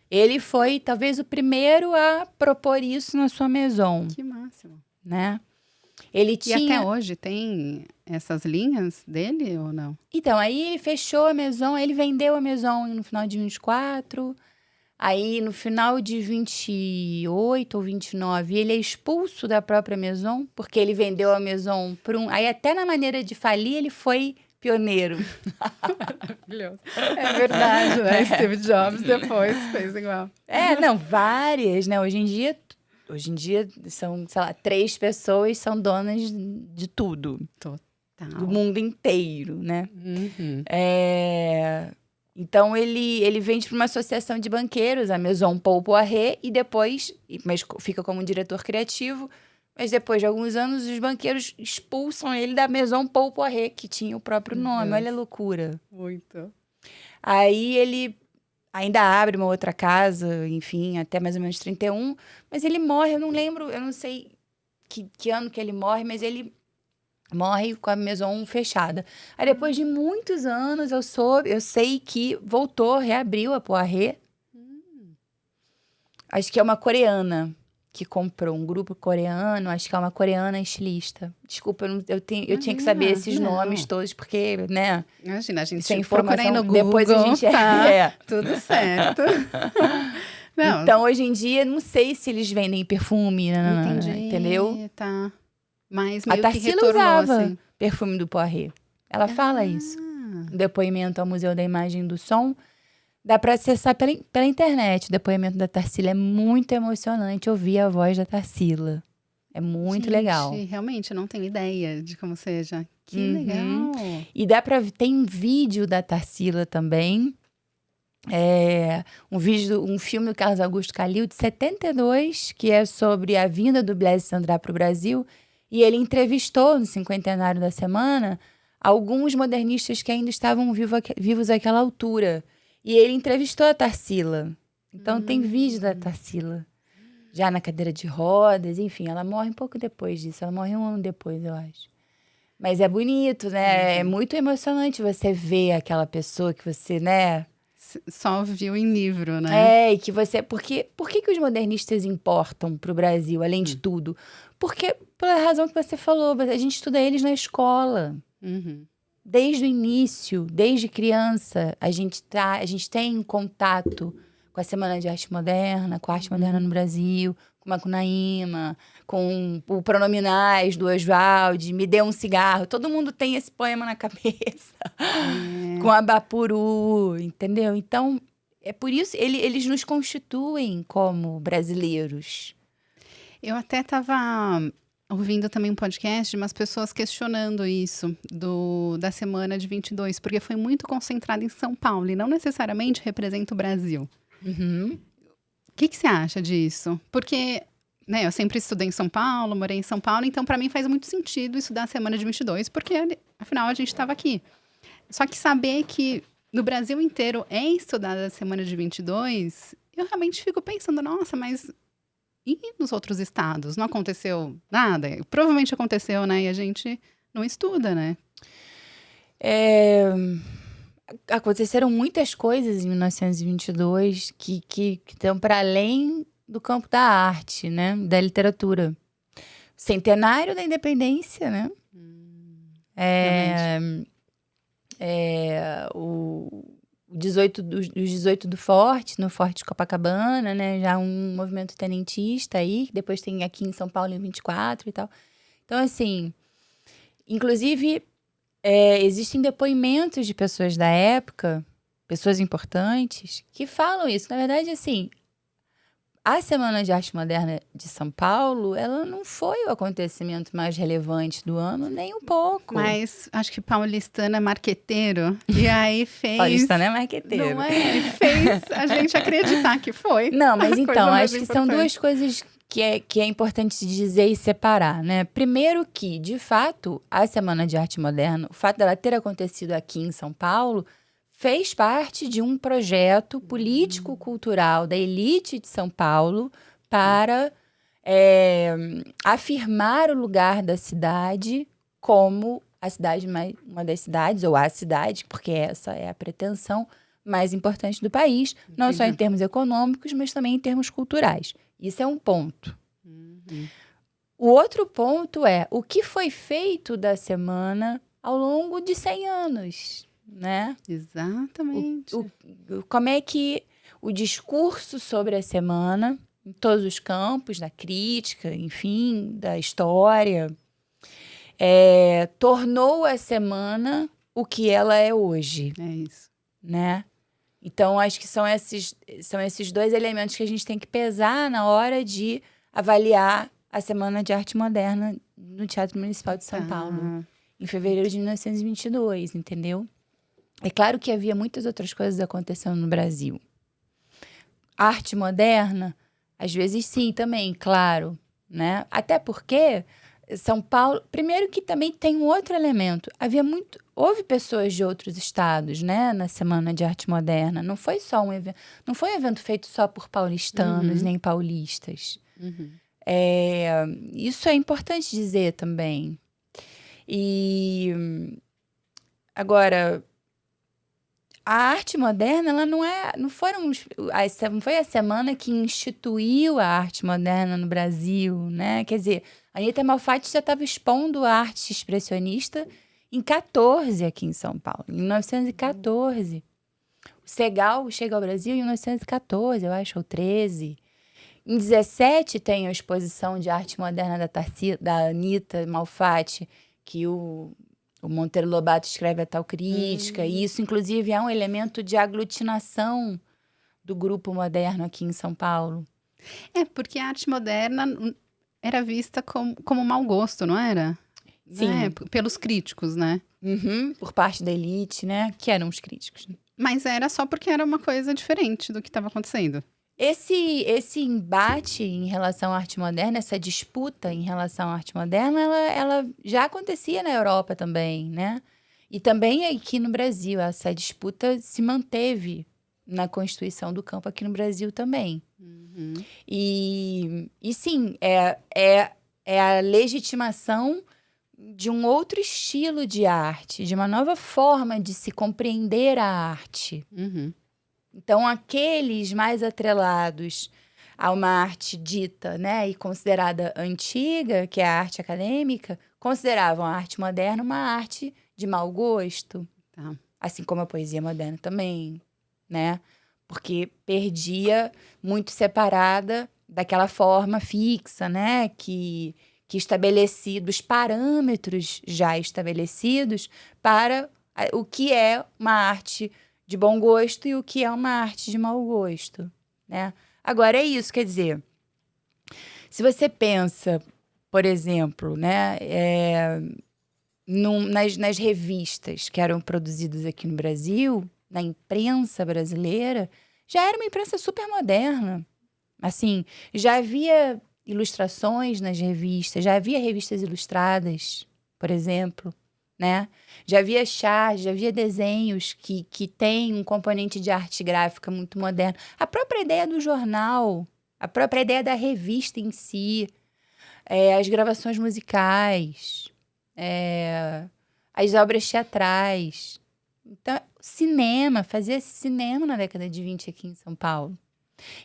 Ele foi, talvez, o primeiro a propor isso na sua maison. Que máximo. Né? E até hoje tem essas linhas dele ou não? Então, aí ele fechou a maison, ele vendeu a maison no final de 24. Aí, no final de 28 ou 29, ele é expulso da própria maison, porque ele vendeu a maison para um... Aí, até na maneira de falir, ele foi pioneiro. Maravilhoso. É verdade, né? Steve Jobs depois fez igual. Várias, né? Hoje em dia são, sei lá, 3 pessoas são donas de tudo. Total. Do mundo inteiro, né? Uhum. Então, ele vende para uma associação de banqueiros, a Maison Paul Poiret, e depois, mas fica como diretor criativo, mas depois de alguns anos, os banqueiros expulsam ele da Maison Paul Poiret, que tinha o próprio nome. Olha a loucura. Muito. Aí, ele ainda abre uma outra casa, enfim, até mais ou menos 31, mas ele morre, eu não sei que ano que ele morre, mas ele morre com a maison fechada. Aí, depois de muitos anos, eu sei que reabriu a Poiret. Acho que é uma coreana que comprou, um grupo coreano, acho que é uma coreana estilista. Desculpa, eu tinha que saber esses nomes todos, porque, né? Imagina, a gente sem procura aí no Google, depois a gente... tudo certo. Não. Então, hoje em dia, não sei se eles vendem perfume, Entendi, entendeu? Tá. Mas meio a Tarsila que retornou, usava assim. perfume do Poiret. Ela fala isso. Um depoimento ao Museu da Imagem e do Som. Dá para acessar pela internet. O depoimento da Tarsila é muito emocionante ouvir a voz da Tarsila. É muito legal. Realmente, eu não tenho ideia de como seja. Que legal. E tem um vídeo da Tarsila também. Um filme do Carlos Augusto Calil, de 72, que é sobre a vinda do Blaise Cendrars para o Brasil. E ele entrevistou, no cinquentenário da semana, alguns modernistas que ainda estavam vivos àquela altura. E ele entrevistou a Tarsila. Então, tem vídeo da Tarsila. Já na cadeira de rodas, enfim. Ela morre um pouco depois disso. Ela morre 1 ano depois, eu acho. Mas é bonito, né? É muito emocionante você ver aquela pessoa que você, né? Só viu em livro, né? E que você... Por que os modernistas importam para o Brasil, além de tudo? Porque, pela razão que você falou, a gente estuda eles na escola. Desde o início, desde criança, a gente tem contato com a Semana de Arte Moderna, com a arte moderna no Brasil, com Macunaíma, com o Pronominais do Oswald, Me Dê um Cigarro. Todo mundo tem esse poema na cabeça. Com Abapuru, entendeu? Então, é por isso, eles nos constituem como brasileiros. Eu até estava ouvindo também um podcast de umas pessoas questionando isso da semana de 22, porque foi muito concentrado em São Paulo e não necessariamente representa o Brasil. Uhum. O que você acha disso? Porque, né, eu sempre estudei em São Paulo, morei em São Paulo, então para mim faz muito sentido estudar a semana de 22, porque afinal a gente estava aqui. Só que saber que no Brasil inteiro é estudada a semana de 22, eu realmente fico pensando, nossa, mas e nos outros estados? Não aconteceu nada? Provavelmente aconteceu, né? E a gente não estuda, né? Aconteceram muitas coisas em 1922 que estão para além do campo da arte, né? Da literatura. Centenário da Independência, né? Os 18 do Forte, no Forte de Copacabana, né? Já um movimento tenentista aí, que depois tem aqui em São Paulo em 24 e tal. Então, assim, inclusive, existem depoimentos de pessoas da época, pessoas importantes, que falam isso. Na verdade, assim, a Semana de Arte Moderna de São Paulo, ela não foi o acontecimento mais relevante do ano, nem um pouco. Mas acho que paulistano é marqueteiro. E aí fez... Paulistano é marqueteiro. Não é? Fez a gente acreditar que foi. Não, mas a então, coisa mais acho que são importante. duas coisas que é importante dizer e separar, né? Primeiro que, de fato, a Semana de Arte Moderna, o fato dela ter acontecido aqui em São Paulo, fez parte de um projeto político-cultural da elite de São Paulo para afirmar o lugar da cidade como a cidade uma das cidades, ou a cidade, porque essa é a pretensão mais importante do país, não só em termos econômicos, mas também em termos culturais. Isso é um ponto. O outro ponto é o que foi feito da semana ao longo de 100 anos, né? Exatamente. Como é que o discurso sobre a semana, em todos os campos, da crítica, enfim, da história, tornou a semana o que ela é hoje. É isso. Né? Então, acho que são esses dois elementos que a gente tem que pesar na hora de avaliar a Semana de Arte Moderna no Teatro Municipal de São Paulo, em fevereiro de 1922, entendeu? É claro que havia muitas outras coisas acontecendo no Brasil. Arte moderna, às vezes sim, também, claro, né? Até porque São Paulo... Primeiro que também tem um outro elemento. Houve pessoas de outros estados, né? Na Semana de Arte Moderna. Não foi só um evento... Não foi um evento feito só por paulistanos, nem paulistas. Isso é importante dizer também. E... Agora... A arte moderna, ela não foi a semana que instituiu a arte moderna no Brasil, né? Quer dizer, a Anita Malfatti já estava expondo a arte expressionista em 14 aqui em São Paulo, em 1914. O Segal chega ao Brasil em 1914, eu acho, ou 13. Em 17 tem a exposição de arte moderna da Anita Malfatti, que o Monteiro Lobato escreve a tal crítica, e isso, inclusive, é um elemento de aglutinação do grupo moderno aqui em São Paulo. Porque a arte moderna era vista como mau gosto, não era? Sim. Né? Pelos críticos, né? Por parte da elite, né? Que eram os críticos. Mas era só porque era uma coisa diferente do que estava acontecendo. Esse embate em relação à arte moderna, essa disputa em relação à arte moderna, ela já acontecia na Europa também, né? E também aqui no Brasil, essa disputa se manteve na constituição do campo aqui no Brasil também. E sim, é a legitimação de um outro estilo de arte, de uma nova forma de se compreender a arte. Então, aqueles mais atrelados a uma arte dita, né, e considerada antiga, que é a arte acadêmica, consideravam a arte moderna uma arte de mau gosto. Assim como a poesia moderna também, né? Porque perdia muito separada daquela forma fixa, né? Que estabelecidos, parâmetros já estabelecidos para o que é uma arte de bom gosto e o que é uma arte de mau gosto, né? Agora, é isso, quer dizer, se você pensa, por exemplo, né, nas revistas que eram produzidas aqui no Brasil, na imprensa brasileira, já era uma imprensa super moderna. Assim, já havia ilustrações nas revistas, já havia revistas ilustradas, por exemplo, né? Já havia charts, já havia desenhos que têm um componente de arte gráfica muito moderno. A própria ideia do jornal, a própria ideia da revista em si, as gravações musicais, as obras teatrais. Então, cinema, fazia cinema na década de 20 aqui em São Paulo.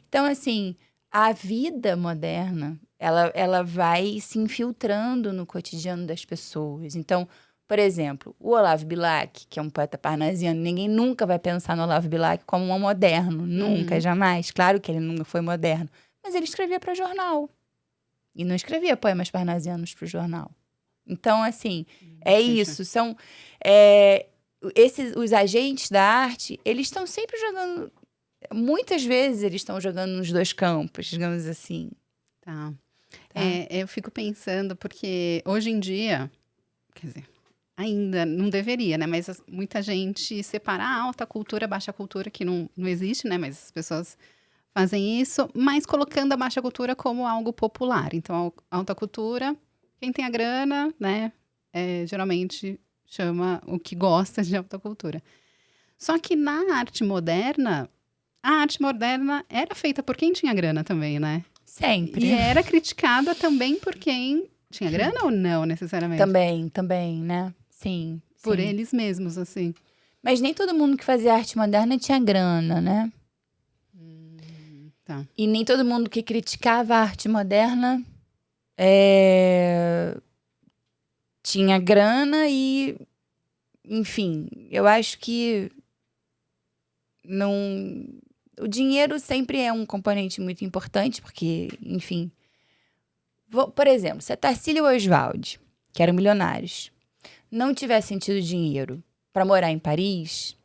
Então, assim, a vida moderna, ela vai se infiltrando no cotidiano das pessoas. Então, por exemplo, o Olavo Bilac, que é um poeta parnasiano, ninguém nunca vai pensar no Olavo Bilac como um moderno, nunca, jamais. Claro que ele nunca foi moderno, mas ele escrevia para jornal. E não escrevia poemas parnasianos para o jornal. Então, assim, isso. São os agentes da arte, eles estão sempre jogando. Muitas vezes eles estão jogando nos dois campos, digamos assim. Tá. Eu fico pensando, porque hoje em dia, quer dizer, ainda não deveria, né? Mas muita gente separa a alta cultura, a baixa cultura, que não existe, né? Mas as pessoas fazem isso, mas colocando a baixa cultura como algo popular. Então, a alta cultura, quem tem a grana, né? Geralmente chama o que gosta de alta cultura. Só que na arte moderna, a arte moderna era feita por quem tinha grana também, né? Sempre. E era criticada também por quem tinha grana ou não, necessariamente? Também, né? Sim. Por eles mesmos, assim. Mas nem todo mundo que fazia arte moderna tinha grana, né? Tá. E nem todo mundo que criticava a arte moderna tinha grana e... Enfim, eu acho que não... O dinheiro sempre é um componente muito importante, porque, enfim... Por exemplo, se a Tarsila e o Oswald, que eram milionários, não tivessem tido dinheiro para morar em Paris,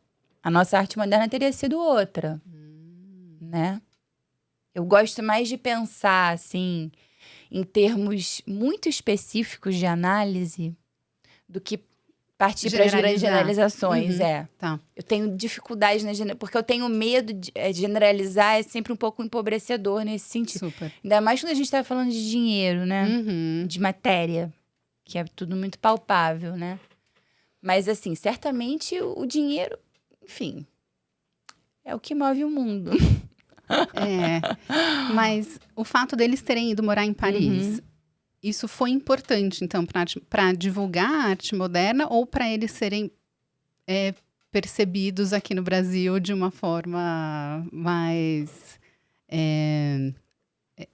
a nossa arte moderna teria sido outra, né? Eu gosto mais de pensar, assim, em termos muito específicos de análise do que partir para as grandes generalizações. Tá. Eu tenho dificuldade porque eu tenho medo de generalizar, é sempre um pouco empobrecedor nesse sentido. Super. Ainda mais quando a gente está falando de dinheiro, né? De matéria, que é tudo muito palpável, né? Mas, assim, certamente o dinheiro, enfim, é o que move o mundo. Mas o fato deles terem ido morar em Paris, isso foi importante, então, para divulgar a arte moderna ou para eles serem percebidos aqui no Brasil de uma forma mais...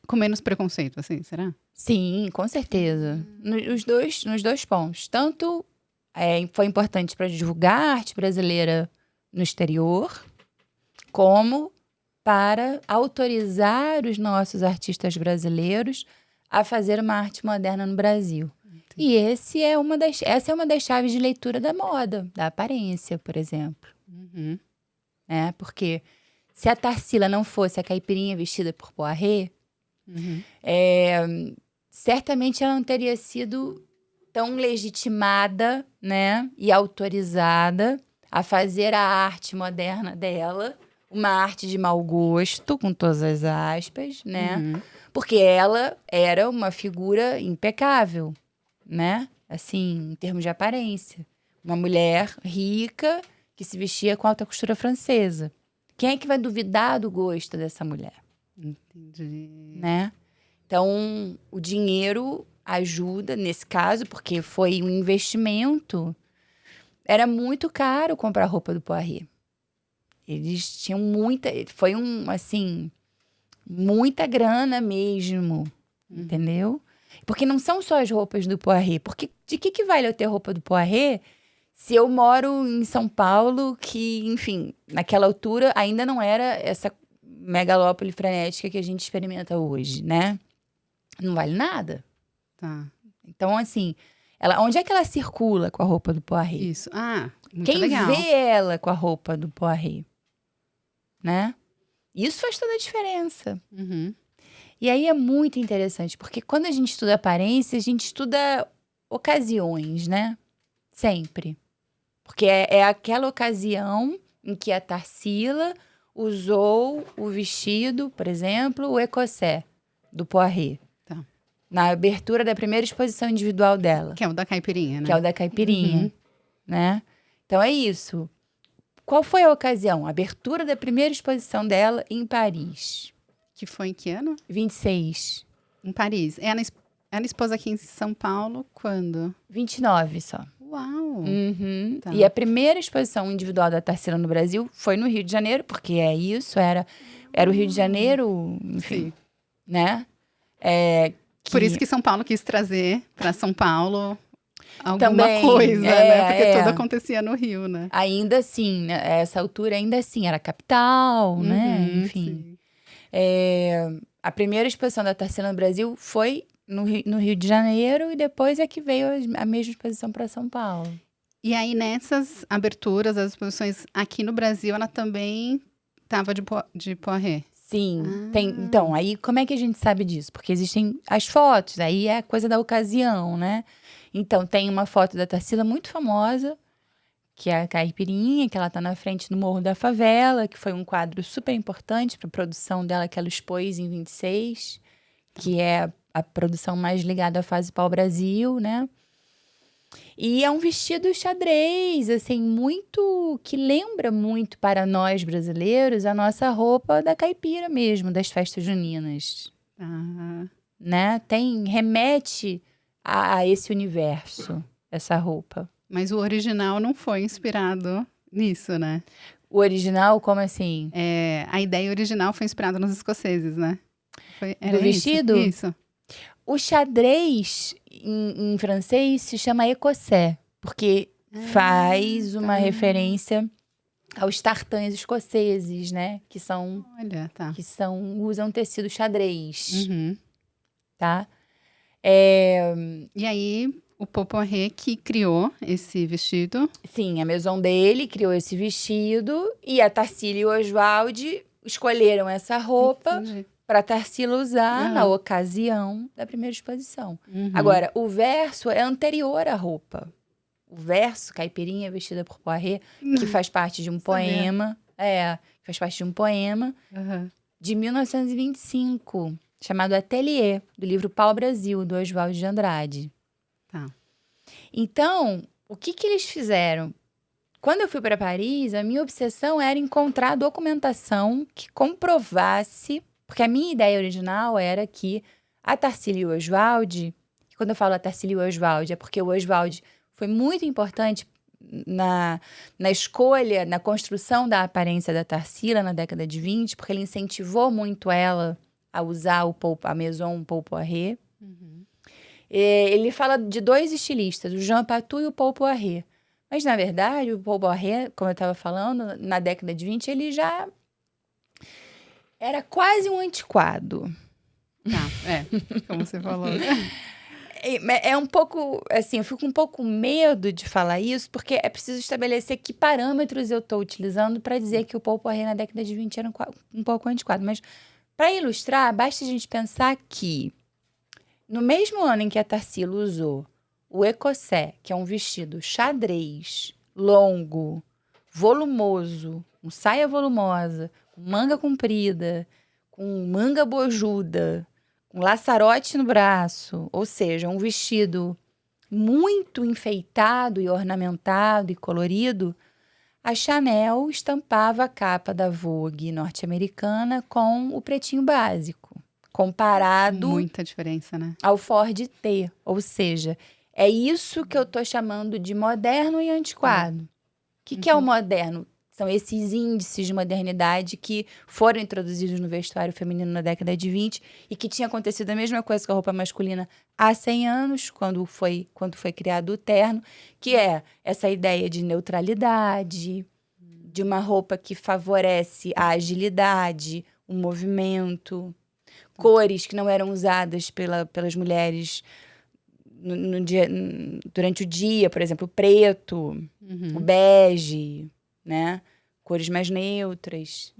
com menos preconceito, assim, será? Sim, com certeza. Nos dois pontos. Tanto foi importante para divulgar a arte brasileira no exterior, como para autorizar os nossos artistas brasileiros a fazer uma arte moderna no Brasil. Entendi. E essa é uma das chaves de leitura da moda, da aparência, por exemplo. Porque se a Tarsila não fosse a caipirinha vestida por Poiret, certamente ela não teria sido tão legitimada, né, e autorizada a fazer a arte moderna dela, uma arte de mau gosto, com todas as aspas, né? Porque ela era uma figura impecável, né? Assim, em termos de aparência. Uma mulher rica que se vestia com alta costura francesa. Quem é que vai duvidar do gosto dessa mulher? Entendi. Né? Então, o dinheiro ajuda nesse caso, porque foi um investimento. Era muito caro comprar roupa do Poiret. Eles tinham foi muita grana mesmo, entendeu? Porque não são só as roupas do Poiret. Porque de que vale eu ter roupa do Poiret se eu moro em São Paulo, que, enfim, naquela altura ainda não era essa megalópole frenética que a gente experimenta hoje, né? Não vale nada. Tá. Então, assim, Onde é que ela circula com a roupa do Poiré? Isso. Ah, muito Quem legal. vê ela com a roupa do Poiré? Né? Isso faz toda a diferença. Uhum. E aí é muito interessante, porque quando a gente estuda aparência, a gente estuda ocasiões, né? Sempre. Porque é aquela ocasião em que a Tarsila usou o vestido, por exemplo, o Écossais, do Poiré. Tá. Na abertura da primeira exposição individual dela. Que é o da caipirinha, né? Que é o da caipirinha, Uhum. né? Então é isso. Qual foi a ocasião? A abertura da primeira exposição dela em Paris. Que foi em que ano? 26. Em Paris. Ela expôs aqui em São Paulo quando? 29 só. Uau! Uhum. Tá. E a primeira exposição individual da Tarsila no Brasil foi no Rio de Janeiro, porque é isso, era o Rio de Janeiro, enfim, Sim. né? Por isso que São Paulo quis trazer para São Paulo alguma Também, coisa, né? Porque tudo é. acontecia no Rio, né? Ainda assim, né? Essa altura ainda assim, era capital, né? Enfim. Sim. A primeira exposição da Tarsila no Brasil foi no Rio de Janeiro e depois é que veio a mesma exposição para São Paulo. E aí, nessas aberturas, as exposições aqui no Brasil, ela também estava de Poiré. Sim, então, aí como é que a gente sabe disso? Porque existem as fotos, aí é coisa da ocasião, né? Então, tem uma foto da Tarsila muito famosa, que é a Caipirinha, que ela tá na frente do Morro da Favela, que foi um quadro super importante para a produção dela, que ela expôs em 26, que é a produção mais ligada à fase pau-brasil, né? E é um vestido xadrez, assim, muito... que lembra muito para nós brasileiros a nossa roupa da caipira mesmo, das festas juninas, Ah, né? Remete a esse universo, essa roupa. mas o original não foi inspirado nisso, né? O original, como assim? A ideia original foi inspirada nos escoceses, né? Era Do vestido? Isso. O xadrez, em francês, se chama écossais, porque faz uma referência aos tartãs escoceses, né? Que são... Olha, tá. usam tecido xadrez, Uhum. tá? E aí, o Poiré que criou esse vestido. Sim, a maison dele criou esse vestido e a Tarsila e o Oswald escolheram essa roupa Entendi. para Tarsila usar Uhum. na ocasião da primeira exposição. Uhum. Agora, o verso é anterior à roupa. O verso, Caipirinha vestida por Poiré, que faz parte de um poema. Faz parte de um poema Uhum. de 1925, chamado Atelier, do livro Pau-Brasil, do Oswald de Andrade. Tá. Então, o que eles fizeram? Quando eu fui para Paris, a minha obsessão era encontrar documentação que comprovasse, porque a minha ideia original era que a Tarsila e o Oswald, quando eu falo a Tarsila e o Oswald, é porque o Oswald foi muito importante na escolha, na construção da aparência da Tarsila na década de 20, porque ele incentivou muito ela a usar a Maison Paul Poiré. Uhum. Ele fala de dois estilistas, o Jean Patou e o Paul Poiré. Mas, na verdade, o Paul Poiré, como eu estava falando, na década de 20, ele já era quase um antiquado. Tá, como você falou. É um pouco, assim, eu fico com um pouco medo de falar isso, porque é preciso estabelecer que parâmetros eu estou utilizando para dizer que o Paul Poiré na década de 20 era um pouco antiquado. Mas, para ilustrar, basta a gente pensar que, no mesmo ano em que a Tarsila usou o Écossais, que é um vestido xadrez, longo, volumoso, com saia volumosa, com manga comprida, com manga bojuda, com laçarote no braço, ou seja, um vestido muito enfeitado e ornamentado e colorido, a Chanel estampava a capa da Vogue norte-americana com o pretinho básico, comparado Muita diferença, né? ao Ford T, ou seja, é isso que eu estou chamando de moderno e antiquado. O que é o moderno? São esses índices de modernidade que foram introduzidos no vestuário feminino na década de 20 e que tinha acontecido a mesma coisa com a roupa masculina há 100 anos, quando foi criado o terno, que é essa ideia de neutralidade, de uma roupa que favorece a agilidade, o movimento, cores que não eram usadas pelas mulheres durante o dia, por exemplo, o preto, o bege, né? Cores mais neutras.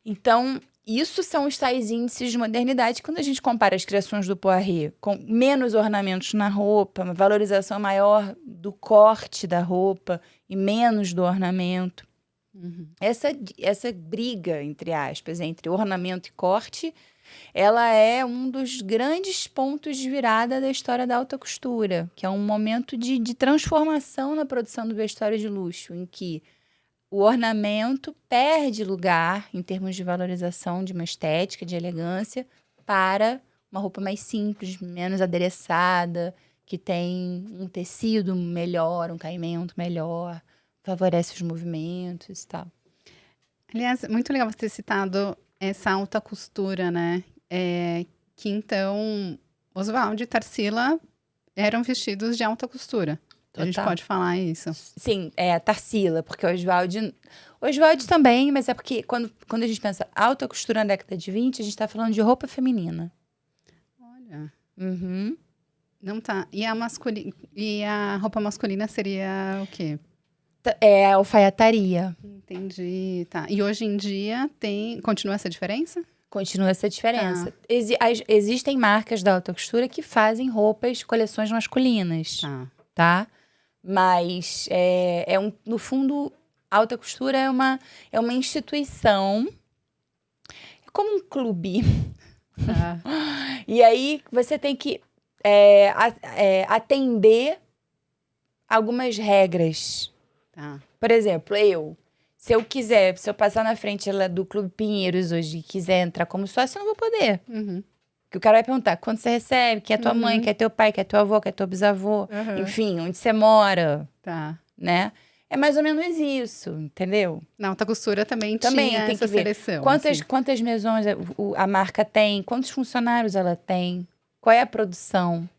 Então, isso são os tais índices de modernidade. Quando a gente compara as criações do Poiret com menos ornamentos na roupa, uma valorização maior do corte da roupa e menos do ornamento. Essa briga, entre aspas, entre ornamento e corte, ela é um dos grandes pontos de virada da história da alta costura, que é um momento de transformação na produção do vestuário de luxo, em que o ornamento perde lugar em termos de valorização de uma estética, de elegância, para uma roupa mais simples, menos adereçada, que tem um tecido melhor, um caimento melhor, favorece os movimentos e tal. Aliás, muito legal você ter citado essa alta costura, né? Que então Oswald e Tarsila eram vestidos de alta costura. Total. A gente pode falar isso. Sim, a Tarsila, porque o Oswald também, mas é porque quando a gente pensa alta costura na década de 20, a gente está falando de roupa feminina. Olha. Não tá. E a roupa masculina seria o quê? É a alfaiataria. Entendi, tá. E hoje em dia continua essa diferença? Continua essa diferença. Existem marcas da alta costura que fazem coleções masculinas, tá? Mas, no fundo, a alta costura é uma instituição, é como um clube. E aí, você tem que atender algumas regras. Por exemplo, se eu passar na frente do Clube Pinheiros hoje e quiser entrar como sócio, eu não vou poder. Porque o cara vai perguntar quanto você recebe, quem é tua mãe, quem é teu pai, quem é teu avô, quem é teu bisavô, enfim, onde você mora, né? É mais ou menos isso, entendeu? Na alta costura também tinha tem essa que ver seleção. Quantas maisons a marca tem, quantos funcionários ela tem, qual é a produção,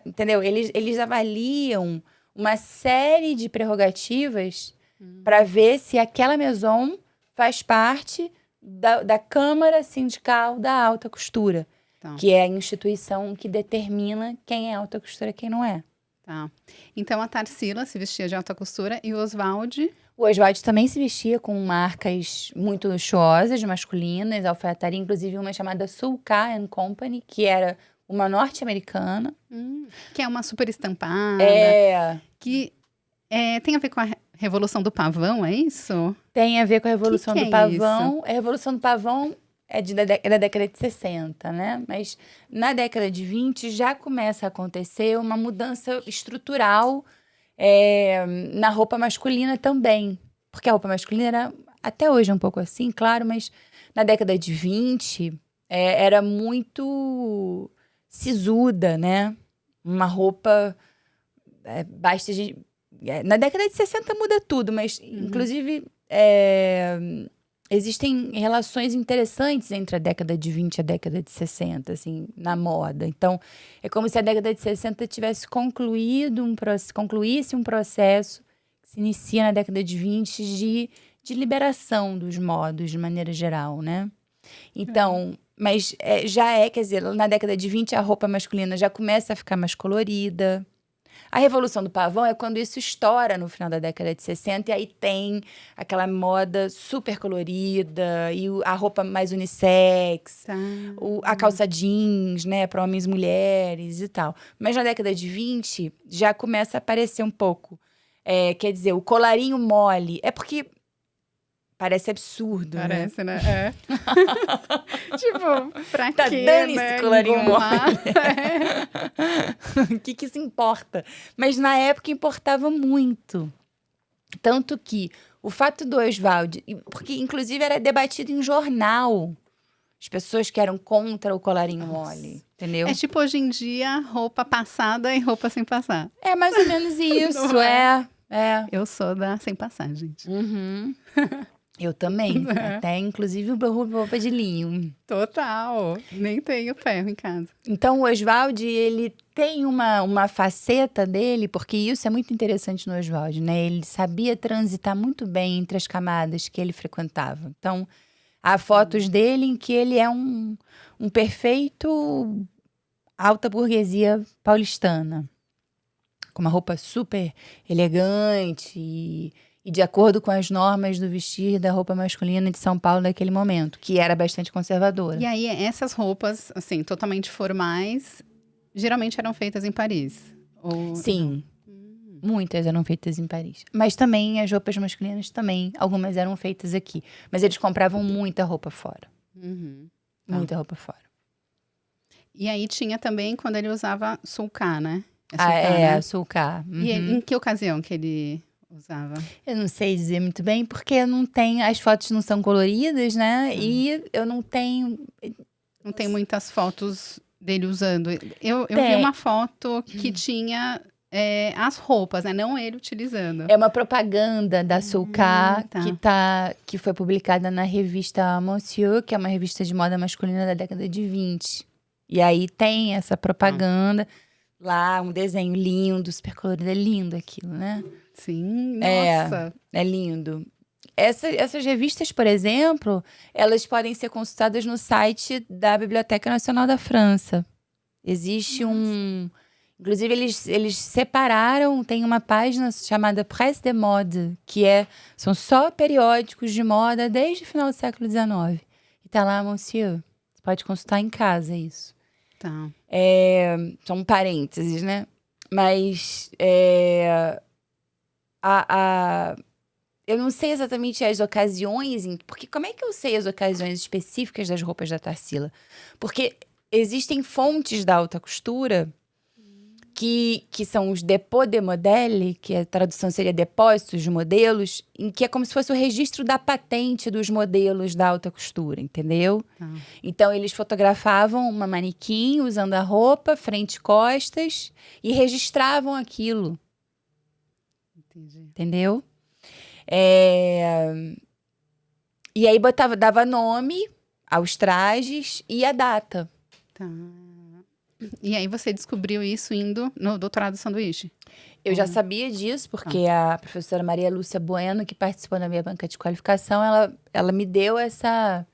entendeu? Eles avaliam uma série de prerrogativas para ver se aquela maison faz parte da Câmara Sindical da Alta Costura, que é a instituição que determina quem é alta costura e quem não é. Então, a Tarsila se vestia de alta costura e o Oswald... O Oswald também se vestia com marcas muito luxuosas, masculinas, alfaiataria, inclusive uma chamada Sulca & Company, que era uma norte-americana. Que é uma super estampada. Que tem a ver com a Revolução do Pavão, é isso? Tem a ver com a Revolução do Pavão. Isso? A Revolução do Pavão é da década de 60, né? Mas na década de 20 já começa a acontecer uma mudança estrutural na roupa masculina também. Porque a roupa masculina era, até hoje é um pouco assim, claro, mas na década de 20 era muito sisuda, né? Uma roupa basta de... Na década de 60 muda tudo, mas inclusive existem relações interessantes entre a década de 20 e a década de 60, assim, na moda. Então, é como se a década de 60 tivesse concluísse um processo que se inicia na década de 20 de liberação dos modos, de maneira geral, né? Então, mas quer dizer, na década de 20 a roupa masculina já começa a ficar mais colorida. A Revolução do Pavão é quando isso estoura no final da década de 60 e aí tem aquela moda super colorida e a roupa mais unissex, a calça jeans, né, para homens e mulheres e tal. Mas na década de 20 já começa a aparecer um pouco. Quer dizer, o colarinho mole. É porque parece absurdo, Parece, né? Tipo, pra quê, dane né? Esse colarinho Engomar. mole. O que isso importa? Mas na época importava muito. Tanto que o fato do Oswald... Porque, inclusive, era debatido em jornal. As pessoas que eram contra o colarinho mole, entendeu? É tipo, hoje em dia, roupa passada e roupa sem passar. É mais ou menos isso, Não é? Eu sou da sem passar, gente. Eu também. Até, inclusive, roupa de linho. Total. Nem tenho ferro em casa. Então, o Oswald, ele tem uma faceta dele, porque isso é muito interessante no Oswald, né? Ele sabia transitar muito bem entre as camadas que ele frequentava. Então, há fotos dele em que ele é um perfeito alta burguesia paulistana, com uma roupa super elegante e de acordo com as normas do vestir da roupa masculina de São Paulo naquele momento, que era bastante conservadora. E aí, essas roupas, assim, totalmente formais, geralmente eram feitas em Paris? Ou... Sim, muitas eram feitas em Paris. Mas também as roupas masculinas também, algumas eram feitas aqui. Mas eles compravam muita roupa fora. Uhum. Muita roupa fora. E aí tinha também quando ele usava sulcá, né? Sulcá. E em que ocasião que ele usava? Eu não sei dizer muito bem, porque eu não tenho... As fotos não são coloridas, né? E eu não tenho... Não tem muitas fotos dele usando. Eu vi uma foto que tinha as roupas, né? Não ele utilizando. É uma propaganda da Sulcá, tá. que foi publicada na revista Monsieur, que é uma revista de moda masculina da década de 20. E aí tem essa propaganda lá, um desenho lindo, super colorido. É lindo aquilo, né? Sim, nossa. É lindo. Essas revistas, por exemplo, elas podem ser consultadas no site da Biblioteca Nacional da França. Existe Inclusive, eles separaram, tem uma página chamada Presse de Mode, são só periódicos de moda desde o final do século XIX. E tá lá, Monsieur. Você pode consultar em casa isso. Tá. São parênteses, né? Mas eu não sei exatamente as ocasiões, porque como é que eu sei as ocasiões específicas das roupas da Tarsila? Porque existem fontes da alta costura que são os dépôts de modèle, que a tradução seria depósitos de modelos, em que é como se fosse o registro da patente dos modelos da alta costura, entendeu? Então, eles fotografavam uma manequim usando a roupa, frente e costas, e registravam aquilo. Entendi. Entendeu? E aí dava nome aos trajes e a data. Tá. E aí você descobriu isso indo no doutorado do sanduíche? Eu já sabia disso, porque a professora Maria Lúcia Bueno, que participou da minha banca de qualificação, ela me deu essa...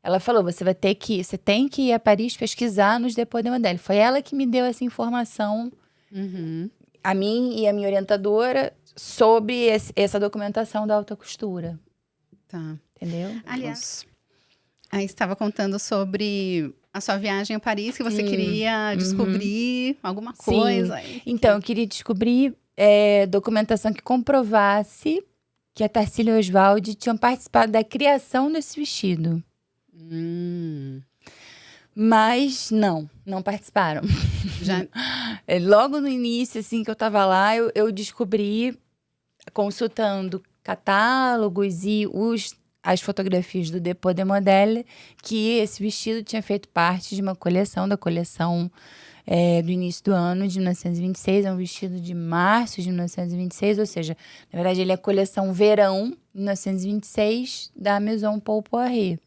Ela falou, você tem que ir a Paris pesquisar nos dépôts de modèle. Foi ela que me deu essa informação, a mim e a minha orientadora, sobre essa documentação da alta costura. Tá. Entendeu? Aliás, aí você estava contando sobre a sua viagem a Paris, que você queria descobrir alguma coisa. Então, eu queria descobrir documentação que comprovasse que a Tarsila e o Oswald tinham participado da criação desse vestido. Mas não participaram. Já... Logo no início, assim, que eu tava lá, eu descobri, consultando catálogos e as fotografias do Dépôt de Modèle, que esse vestido tinha feito parte de uma coleção, da coleção do início do ano de 1926. É um vestido de março de 1926, ou seja, na verdade ele é a coleção verão de 1926 da Maison Paul Poiret.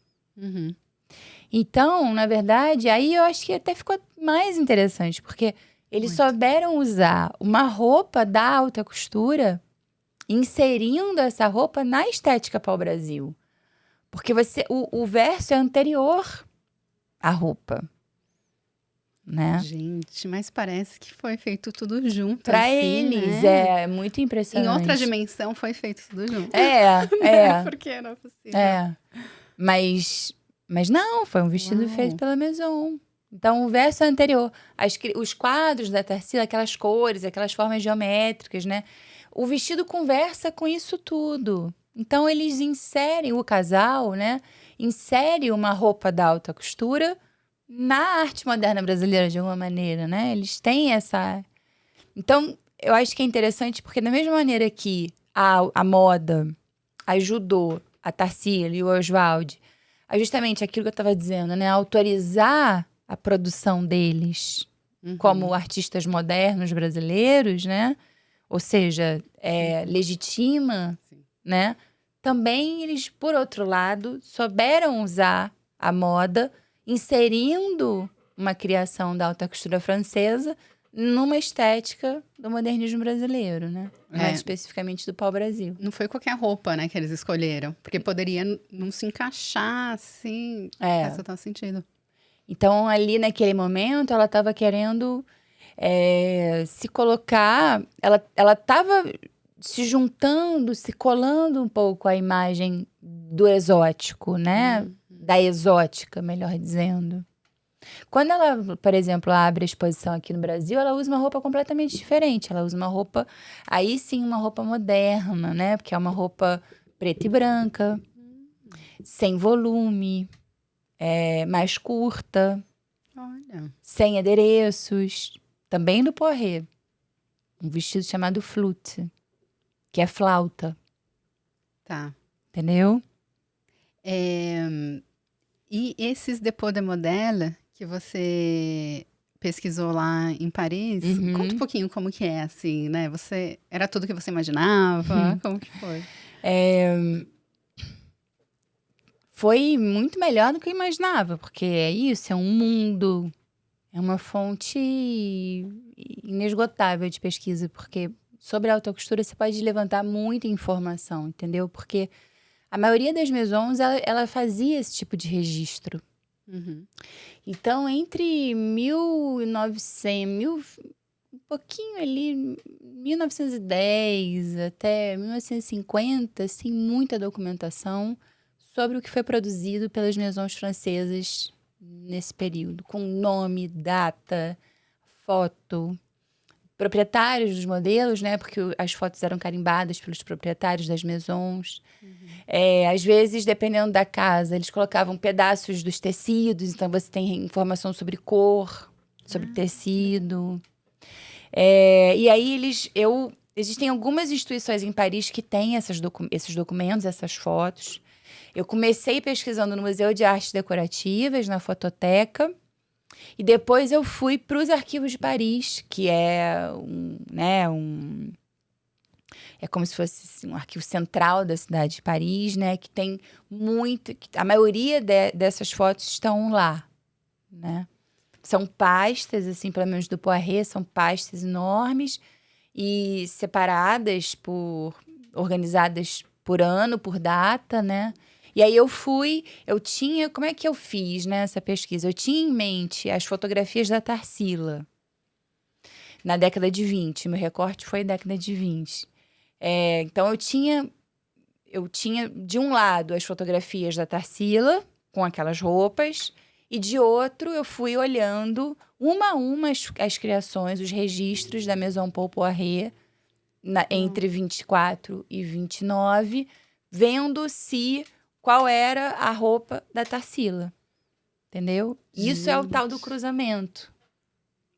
Então, na verdade, aí eu acho que até ficou mais interessante, porque eles souberam usar uma roupa da alta costura, inserindo essa roupa na estética pau-brasil. Porque o verso é anterior à roupa, né? Gente, mas parece que foi feito tudo junto. Para assim, eles, né? é muito impressionante. Em outra dimensão foi feito tudo junto. Porque não é possível. Mas não, foi um vestido feito pela Maison. Então, o verso é anterior. Os quadros da Tarsila, aquelas cores, aquelas formas geométricas, né? O vestido conversa com isso tudo. Então, eles inserem, o casal, né? Insere uma roupa da alta costura na arte moderna brasileira, de alguma maneira, né? Eles têm essa... Então, eu acho que é interessante, porque da mesma maneira que a moda ajudou a Tarsila e o Oswald a justamente aquilo que eu estava dizendo, né? Autorizar a produção deles como artistas modernos brasileiros, né? Ou seja, legitima, né? Também eles, por outro lado, souberam usar a moda, inserindo uma criação da alta costura francesa numa estética do modernismo brasileiro, né? Mais especificamente do pau-brasil. Não foi qualquer roupa, né, que eles escolheram. Porque poderia não se encaixar, assim, faz total sentido. Então, ali naquele momento, ela estava querendo se colocar... Ela estava se juntando, se colando um pouco à imagem do exótico, né? Da exótica, melhor dizendo. Quando ela, por exemplo, abre a exposição aqui no Brasil, ela usa uma roupa completamente diferente. Ela usa uma roupa, aí sim, uma roupa moderna, né? Porque é uma roupa preta e branca, sem volume, mais curta, Olha. sem adereços. Também do Poiré. Um vestido chamado flute, que é flauta. Tá. Entendeu? E esses Dépôt de Modèle que você pesquisou lá em Paris, conta um pouquinho como que é, assim, né? Era tudo que você imaginava? Como que foi? Foi muito melhor do que eu imaginava, porque é isso, é um mundo, é uma fonte inesgotável de pesquisa, porque sobre a alta costura você pode levantar muita informação, entendeu? Porque a maioria das maisons, ela fazia esse tipo de registro. Então, entre 1900, um pouquinho ali, 1910 até 1950, assim, muita documentação sobre o que foi produzido pelas maisons francesas nesse período, com nome, data, foto, proprietários dos modelos, né? Porque as fotos eram carimbadas pelos proprietários das maisons. Às vezes, dependendo da casa, eles colocavam pedaços dos tecidos, então você tem informação sobre cor, sobre tecido. E aí existem algumas instituições em Paris que têm esses documentos, essas fotos. Eu comecei pesquisando no Museu de Artes Decorativas, na Fototeca, e depois eu fui para os Arquivos de Paris, que é é como se fosse assim, um arquivo central da cidade de Paris, né? Que tem a maioria dessas fotos estão lá, né? São pastas, assim, pelo menos do Poiré, são pastas enormes e separadas organizadas por ano, por data, né? E aí como é que eu fiz, né, essa pesquisa? Eu tinha em mente as fotografias da Tarsila, na década de 20, meu recorte foi década de 20. Então, eu tinha, de um lado, as fotografias da Tarsila, com aquelas roupas, e de outro, eu fui olhando uma a uma as criações, os registros da Maison Paul Poiré, entre 24 e 29, vendo qual era a roupa da Tarsila, entendeu? Isso é o tal do cruzamento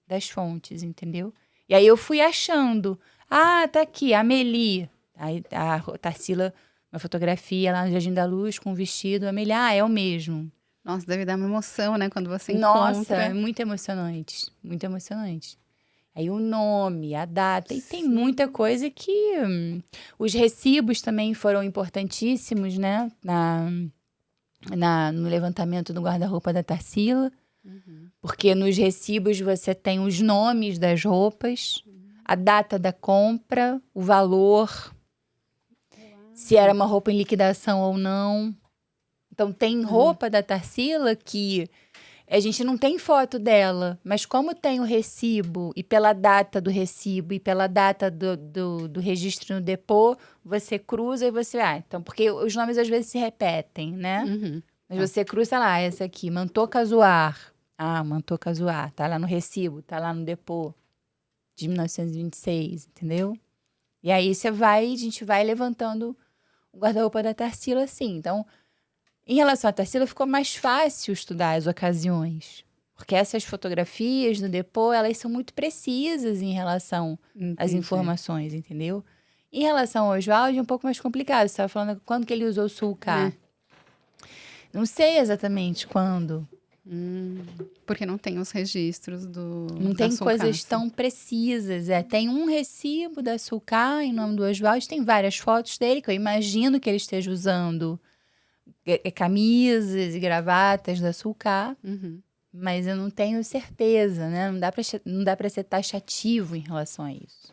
das fontes, entendeu? E aí eu fui achando... tá aqui, a Amélie. Aí a Tarsila, uma fotografia lá no Jardim da Luz com um vestido. A Amélie, é o mesmo. Nossa, deve dar uma emoção, né? Quando você Nossa, encontra. é muito emocionante. Muito emocionante. Aí o nome, a data. E tem muita coisa que... os recibos também foram importantíssimos, né? No levantamento do guarda-roupa da Tarsila. Porque nos recibos você tem os nomes das roupas, a data da compra, o valor, se era uma roupa em liquidação ou não. Então, tem roupa da Tarsila que a gente não tem foto dela, mas como tem o recibo, e pela data do recibo, e pela data do registro no depô, você cruza e você... então, porque os nomes às vezes se repetem, né? Mas você cruza lá, essa aqui, Manteau Casuar. Manteau Casuar, tá lá no recibo, tá lá no depô de 1926, entendeu? E aí a gente vai levantando o guarda-roupa da Tarsila assim. Então, em relação à Tarsila, ficou mais fácil estudar as ocasiões. Porque essas fotografias no depô, elas são muito precisas em relação às informações, entendeu? Em relação ao Oswald, é um pouco mais complicado. Você estava falando quando que ele usou o sulcá. Não sei exatamente quando. Porque não tem os registros Não tem coisas tão precisas. Tem um recibo da sulcá em nome do Oswald, tem várias fotos dele, que eu imagino que ele esteja usando camisas e gravatas da sulcá, mas eu não tenho certeza, né? Não dá para ser taxativo em relação a isso.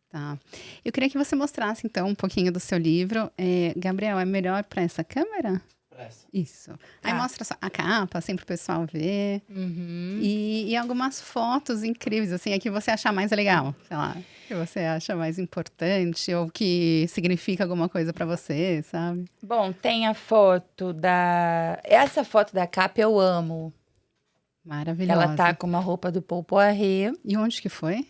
Tá. Eu queria que você mostrasse, então, um pouquinho do seu livro. Gabriel, é melhor para essa câmera? Para Isso. Aí Tá. mostra só a capa, assim, pro pessoal ver. Uhum. E algumas fotos incríveis, assim, é que você acha mais legal, sei lá, que você acha mais importante ou que significa alguma coisa pra você, sabe? Bom, tem a foto da... Essa foto da capa eu amo. Maravilhosa. Ela tá com uma roupa do Paul Poiret. E onde que foi?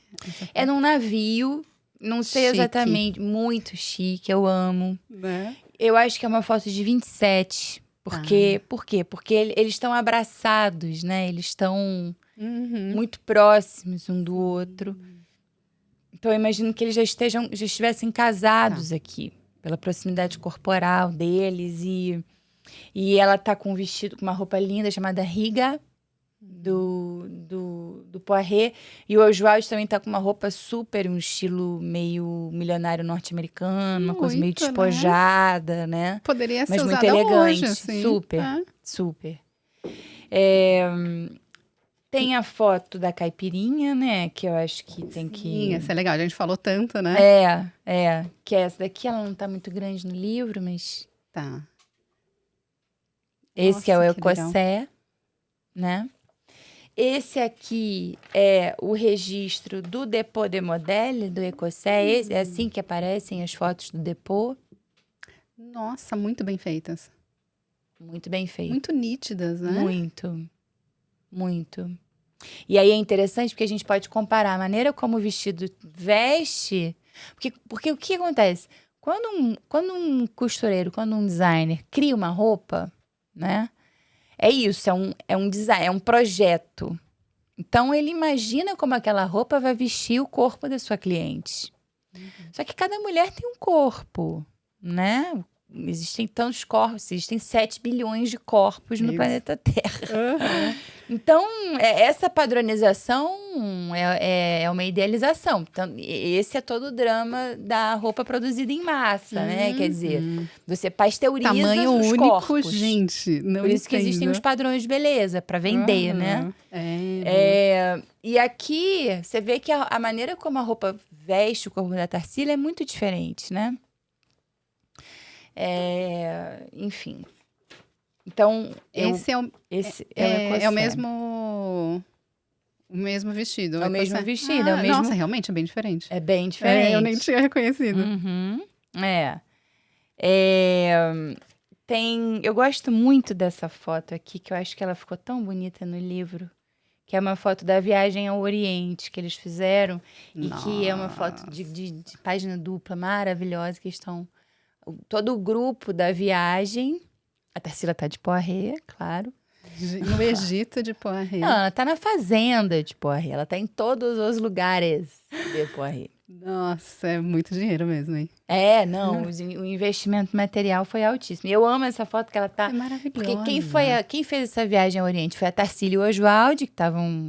É num navio, não sei Chique. exatamente, muito chique, eu amo. Né? Eu acho que é uma foto de 27. Por quê? Porque eles estão abraçados, né? Eles estão Uhum. muito próximos um do outro. Então, eu imagino que eles já estivessem casados aqui, pela proximidade corporal deles. E ela tá com um vestido, com uma roupa linda chamada Riga, do Poiret. E o Oswald também tá com uma roupa super, um estilo meio milionário norte-americano, uma coisa meio Muito, né? despojada, né? Poderia ser Mas muito usada elegante. hoje, assim. Super, É. super. Tem a foto da caipirinha, né? Que eu acho que tem Sim, que... essa é legal. A gente falou tanto, né? Que essa daqui, ela não tá muito grande no livro, mas... Tá. Esse que é o Nossa, que legal. Écossais, né? Esse aqui é o registro do Dépôt de Modèle, do Écossais. É assim que aparecem as fotos do Dépôt. Nossa, muito bem feitas. Muito bem feito. Muito nítidas, né? Muito, muito. E aí é interessante porque a gente pode comparar a maneira como o vestido veste. Porque o que acontece? Quando um costureiro, quando um designer cria uma roupa, né? É isso, é um design, é um projeto. Então, ele imagina como aquela roupa vai vestir o corpo da sua cliente. Só que cada mulher tem um corpo, né? Existem tantos corpos, existem 7 bilhões de corpos no Isso. planeta Terra. Uhum. Então, essa padronização é uma idealização. Então, esse é todo o drama da roupa produzida em massa, né? Quer dizer, você pasteuriza Tamanho os único, corpos. gente. Não Por isso que existem entendo. os padrões de beleza, para vender, né? E aqui, você vê que a maneira como a roupa veste o corpo da Tarsila é muito diferente, né? Enfim. Então, Esse é o Écossais. o mesmo vestido. É o mesmo Écossais. vestido, é o mesmo... Nossa, realmente é bem diferente. É bem diferente. Eu nem tinha reconhecido. Uhum. Eu gosto muito dessa foto aqui, que eu acho que ela ficou tão bonita no livro. Que é uma foto da viagem ao Oriente que eles fizeram. E que é uma foto de página dupla maravilhosa, que estão... Todo o grupo da viagem. A Tarsila tá de Poiret, claro. No Egito de Poiret. Não, ela tá na fazenda de Poiret. Ela tá em todos os lugares de Poiret. Nossa, é muito dinheiro mesmo, hein? O investimento material foi altíssimo. E eu amo essa foto que ela tá... É maravilhosa. Porque quem fez essa viagem ao Oriente foi a Tarsila e o Oswald, que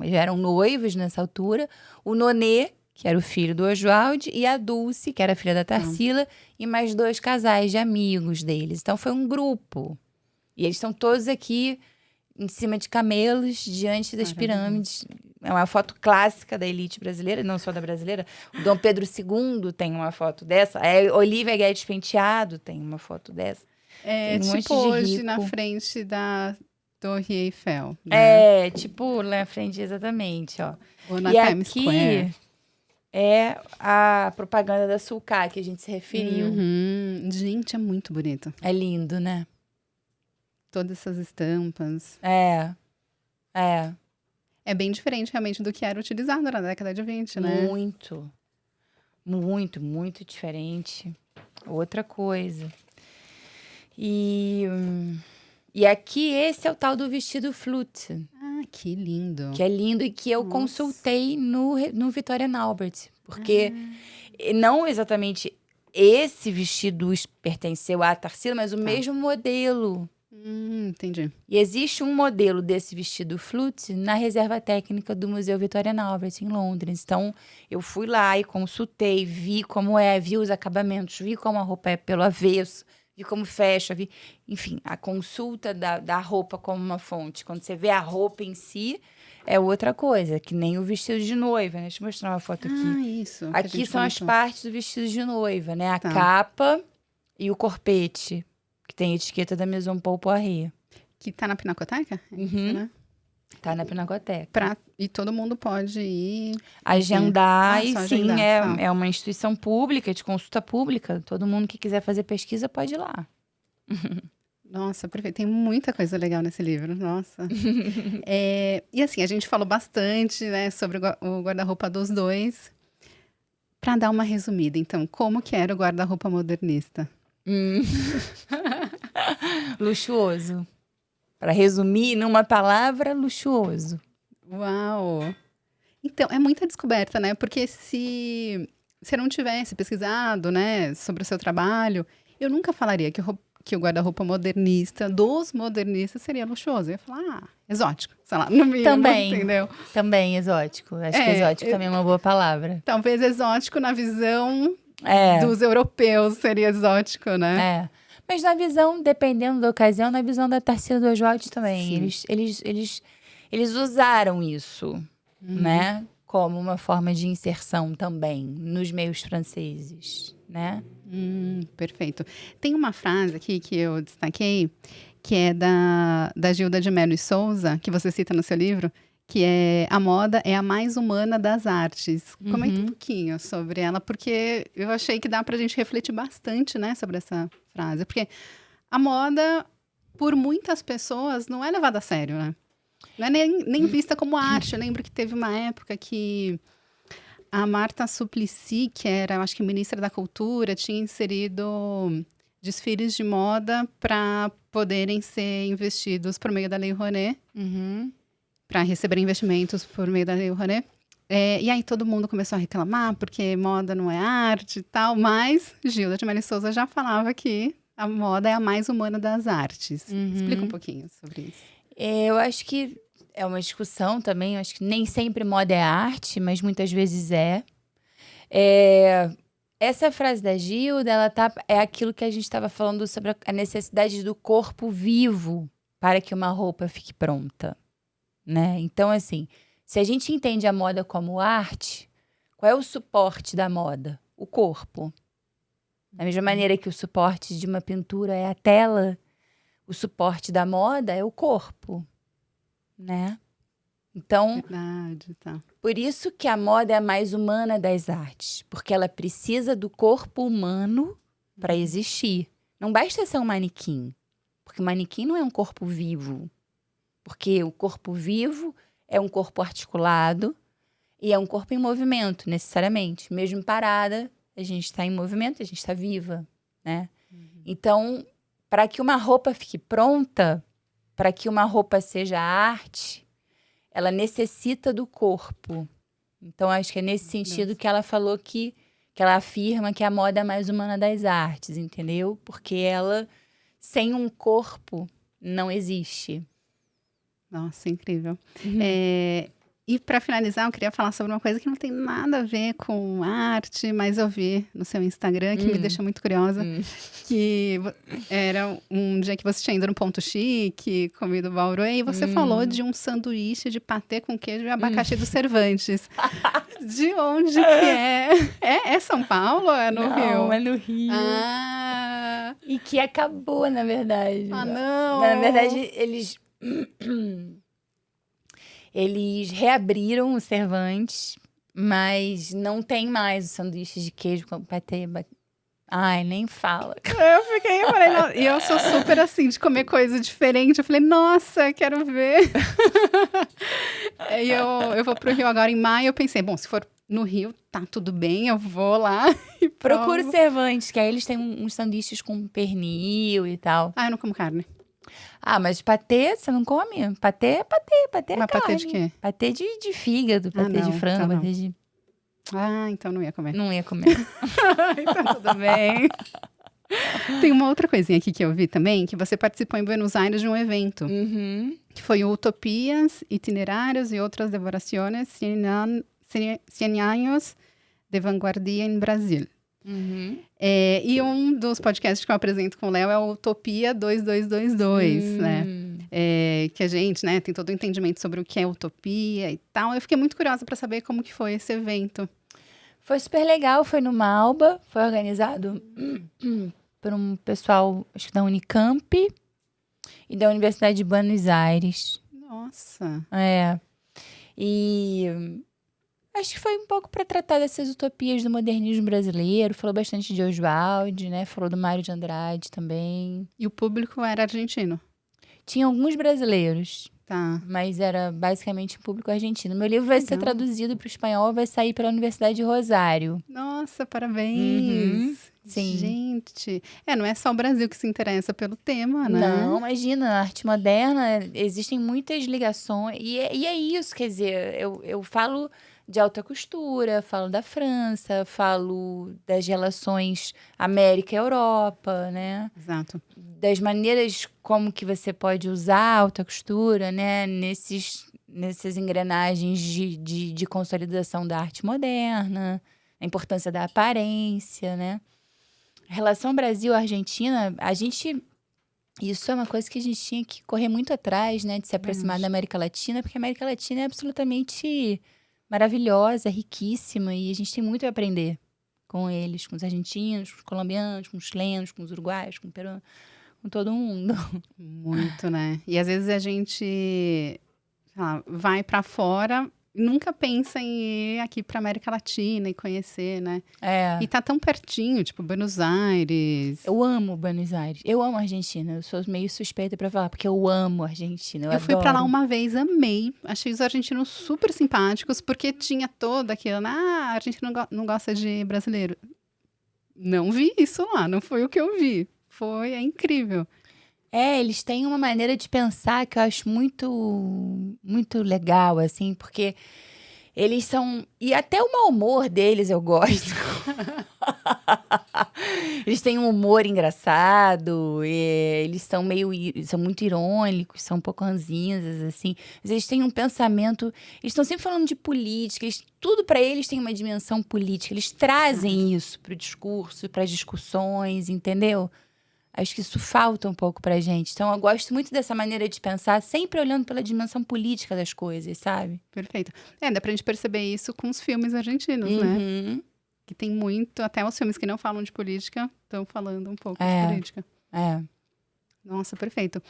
já eram noivos nessa altura. O Nonê, que era o filho do Oswald, e a Dulce, que era a filha da Tarsila, e mais 2 casais de amigos deles. Então, foi um grupo. E eles estão todos aqui em cima de camelos, diante das pirâmides. É uma foto clássica da elite brasileira, não só da brasileira. O Dom Pedro II tem uma foto dessa. A Olivia Guedes Penteado tem uma foto dessa. Tipo hoje, na frente da Torre Eiffel. Né? Tipo na frente, exatamente, ó. Ou na e Times aqui Square. É a propaganda da Sulca, que a gente se referiu. Gente, é muito bonito. É lindo, né? Todas essas estampas. É bem diferente, realmente, do que era utilizado na década de 20, né? Muito. Muito, muito diferente. Outra coisa. E aqui, esse é o tal do vestido flute. Ah, que lindo. Que é lindo e que eu consultei no Victoria and Albert. Porque não exatamente esse vestido pertenceu à Tarsila, mas o mesmo modelo. Entendi. E existe um modelo desse vestido flute na reserva técnica do Museu Victoria and Albert, em Londres. Então, eu fui lá e consultei, vi como vi os acabamentos, vi como a roupa é pelo avesso, vi como fecha, enfim, a consulta da roupa como uma fonte. Quando você vê a roupa em si, é outra coisa, que nem o vestido de noiva, né? Deixa eu mostrar uma foto aqui. Isso. Aqui são as partes do vestido de noiva, né? A capa e o corpete, que tem etiqueta da Maison Paul Poiret. Que tá na Pinacoteca? Uhum. Isso, né? Tá na Pinacoteca. E todo mundo pode ir... Agendar, e só sim, agendar, tá. é uma instituição pública, de consulta pública. Todo mundo que quiser fazer pesquisa pode ir lá. Nossa, perfeito. Tem muita coisa legal nesse livro, nossa. E assim, a gente falou bastante, né, sobre o guarda-roupa dos dois. Para dar uma resumida, então, como que era o guarda-roupa modernista? Luxuoso. Para resumir numa palavra, luxuoso. Uau! Então, é muita descoberta, né? Porque se eu não tivesse pesquisado, né, sobre o seu trabalho, eu nunca falaria que o guarda-roupa modernista, dos modernistas, seria luxuoso. Eu ia falar, exótico, sei lá, no mínimo, Também. entendeu? Também exótico. Acho que exótico também é uma boa palavra. Talvez exótico na visão É. dos europeus seria exótico, né? É. Mas na visão, dependendo da ocasião, na visão da Tarsila do Oswald também. Eles usaram isso, né? Como uma forma de inserção também nos meios franceses, né? Perfeito. Tem uma frase aqui que eu destaquei, que é da Gilda de Mello e Souza, que você cita no seu livro, que é a moda é a mais humana das artes. Comenta um pouquinho sobre ela, porque eu achei que dá pra gente refletir bastante, né, sobre essa frase. Porque a moda, por muitas pessoas, não é levada a sério, né? Não é nem vista como arte. Eu lembro que teve uma época que a Marta Suplicy, que era, acho que, ministra da Cultura, tinha inserido desfiles de moda para poderem ser investidos por meio da Lei Rouanet, para receber investimentos por meio da Lei Rouanet. E aí todo mundo começou a reclamar, porque moda não é arte e tal, mas Gilda de Mello e Souza já falava que a moda é a mais humana das artes. Explica um pouquinho sobre isso. Eu acho que é uma discussão também. Eu acho que nem sempre moda é arte, mas muitas vezes é. Essa frase da Gilda, é aquilo que a gente estava falando sobre a necessidade do corpo vivo para que uma roupa fique pronta, né? Então, assim, se a gente entende a moda como arte, qual é o suporte da moda? O corpo. Da mesma maneira que o suporte de uma pintura é a tela, o suporte da moda é o corpo, né? Então, Verdade, tá. por isso que a moda é a mais humana das artes, porque ela precisa do corpo humano para existir. Não basta ser um manequim, porque o manequim não é um corpo vivo, porque o corpo vivo é um corpo articulado e é um corpo em movimento, necessariamente. Mesmo parada, a gente está em movimento, a gente está viva, né? Então, para que uma roupa fique pronta, para que uma roupa seja arte, ela necessita do corpo. Então, acho que é nesse sentido que ela falou que ela afirma que a moda é a mais humana das artes, entendeu? Porque ela, sem um corpo, não existe. Nossa, incrível. E para finalizar, eu queria falar sobre uma coisa que não tem nada a ver com arte, mas eu vi no seu Instagram, que me deixa muito curiosa, que era um dia que você tinha ido no Ponto Chique, comido Bauru, e você falou de um sanduíche de patê com queijo e abacaxi do Cervantes. De onde que é? É São Paulo ou é no Rio? Não, é no Rio. Ah, E que acabou, na verdade. não! Na verdade, eles reabriram o Cervantes, mas não tem mais o sanduíche de queijo com patê. Ai, nem fala. Eu falei, nossa, e eu sou super assim, de comer coisa diferente. Eu falei, nossa, quero ver. E eu vou pro Rio agora em maio. Eu pensei, bom, se for no Rio, tá tudo bem, eu vou lá e Procura o Cervantes, que aí eles têm uns sanduíches com pernil e tal. Ah, eu não como carne. Ah, mas patê, você não come? Patê é patê, patê é Mas carne. patê de quê? Patê de fígado, patê não, de frango, então não. patê de... Ah, então não ia comer. Não ia comer. Então tudo bem. Tem uma outra coisinha aqui que eu vi também, que você participou em Buenos Aires de um evento. Que foi o Utopias, Itinerários e Outras Devoraciones, 100 años de vanguardia em Brasil. E um dos podcasts que eu apresento com o Léo é o Utopia 2222, né? Que a gente, né, tem todo o entendimento sobre o que é utopia e tal. Eu fiquei muito curiosa para saber como que foi esse evento. Foi super legal, foi no Malba, foi organizado por um pessoal, acho que da Unicamp e da Universidade de Buenos Aires. Nossa. E acho que foi um pouco para tratar dessas utopias do modernismo brasileiro. Falou bastante de Oswald, né? Falou do Mário de Andrade também. E o público era argentino? Tinha alguns brasileiros, Tá. mas era basicamente um público argentino. Meu livro vai ser traduzido para o espanhol, vai sair pela Universidade de Rosário. Nossa, parabéns! Sim. Gente, não é só o Brasil que se interessa pelo tema, né? Não, imagina, a arte moderna, existem muitas ligações. E é isso, quer dizer, eu falo de alta costura, falo da França, falo das relações América e Europa, né? Exato. Das maneiras como que você pode usar a alta costura, né? Nessas engrenagens de consolidação da arte moderna, a importância da aparência, né? Relação Brasil-Argentina, isso é uma coisa que a gente tinha que correr muito atrás, né? De se aproximar da América Latina, porque a América Latina é absolutamente maravilhosa, riquíssima, e a gente tem muito a aprender com eles, com os argentinos, com os colombianos, com os chilenos, com os uruguaios, com o peruano, com todo mundo. Muito, né? E às vezes a gente, sei lá, vai pra fora e nunca pensa em ir aqui pra América Latina e conhecer, né? E tá tão pertinho, tipo, Buenos Aires. Eu amo Buenos Aires. Eu amo a Argentina. Eu sou meio suspeita pra falar, porque eu amo a Argentina. Eu fui pra lá uma vez, amei. Achei os argentinos super simpáticos, porque tinha todo aquilo, né? A Argentina não gosta de brasileiro. Não vi isso lá, não foi o que eu vi. É incrível. Eles têm uma maneira de pensar que eu acho muito, muito legal, assim, porque eles são... E até o mau humor deles eu gosto. Eles têm um humor engraçado, eles são muito irônicos, são um pouco ranzinhas, assim. Mas eles têm um pensamento... Eles estão sempre falando de política, tudo para eles tem uma dimensão política. Eles trazem isso para o discurso, para as discussões, entendeu? Acho que isso falta um pouco pra gente. Então, eu gosto muito dessa maneira de pensar, sempre olhando pela dimensão política das coisas, sabe? Perfeito. Dá pra gente perceber isso com os filmes argentinos, né? Que tem muito, até os filmes que não falam de política, estão falando um pouco de política. Nossa, perfeito.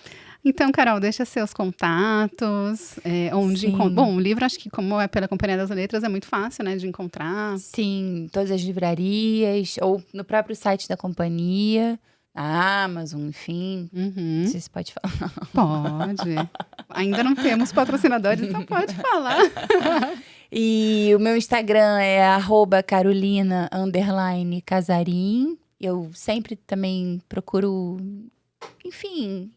Então, Carol, deixa seus contatos, onde encontra. Bom, o livro, acho que como é pela Companhia das Letras, é muito fácil, né, de encontrar. Sim, todas as livrarias, ou no próprio site da companhia. A Amazon, enfim. Não sei se pode falar. Pode. Ainda não temos patrocinadores, então pode falar. E o meu Instagram é @carolina_casarim. Eu sempre também procuro, enfim,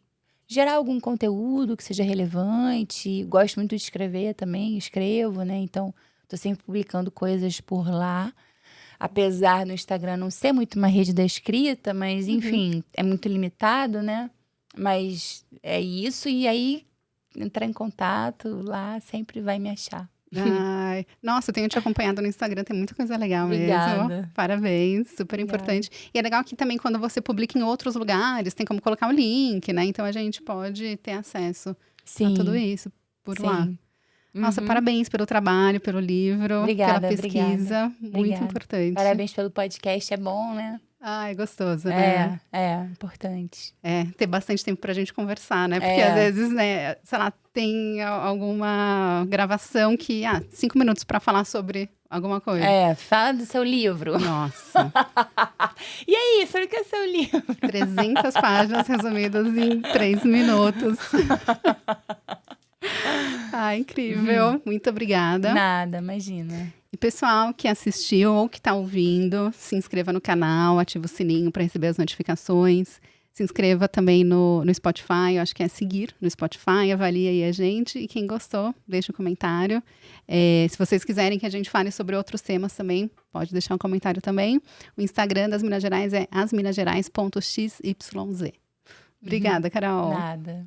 gerar algum conteúdo que seja relevante. Gosto muito de escrever também, escrevo, né? Então, tô sempre publicando coisas por lá. Apesar do Instagram não ser muito uma rede da escrita, mas, enfim, é muito limitado, né? Mas é isso, e aí entrar em contato lá sempre vai me achar. Ai, nossa, eu tenho te acompanhado no Instagram, tem muita coisa legal Obrigada. mesmo. Parabéns, super importante. E é legal que também quando você publica em outros lugares, tem como colocar o link, né? Então a gente pode ter acesso a tudo isso por lá. Nossa, parabéns pelo trabalho, pelo livro, pela pesquisa. Muito importante. Parabéns pelo podcast, é bom, né? É gostoso, né? É importante. Ter bastante tempo pra gente conversar, né? Porque às vezes, né, sei lá, tem alguma gravação que, 5 minutos pra falar sobre alguma coisa. Fala do seu livro. Nossa. E aí, sobre o que é seu livro? 300 páginas resumidas em 3 minutos. Incrível. Muito obrigada. Nada, imagina. E pessoal que assistiu ou que está ouvindo, se inscreva no canal, ative o sininho para receber as notificações. Se inscreva também no Spotify, eu acho que é seguir no Spotify, avalie aí a gente. E quem gostou, deixa um comentário. Se vocês quiserem que a gente fale sobre outros temas também, pode deixar um comentário também. O Instagram das Minas Gerais é asminagerais.xyz. Obrigada, Carol. Nada.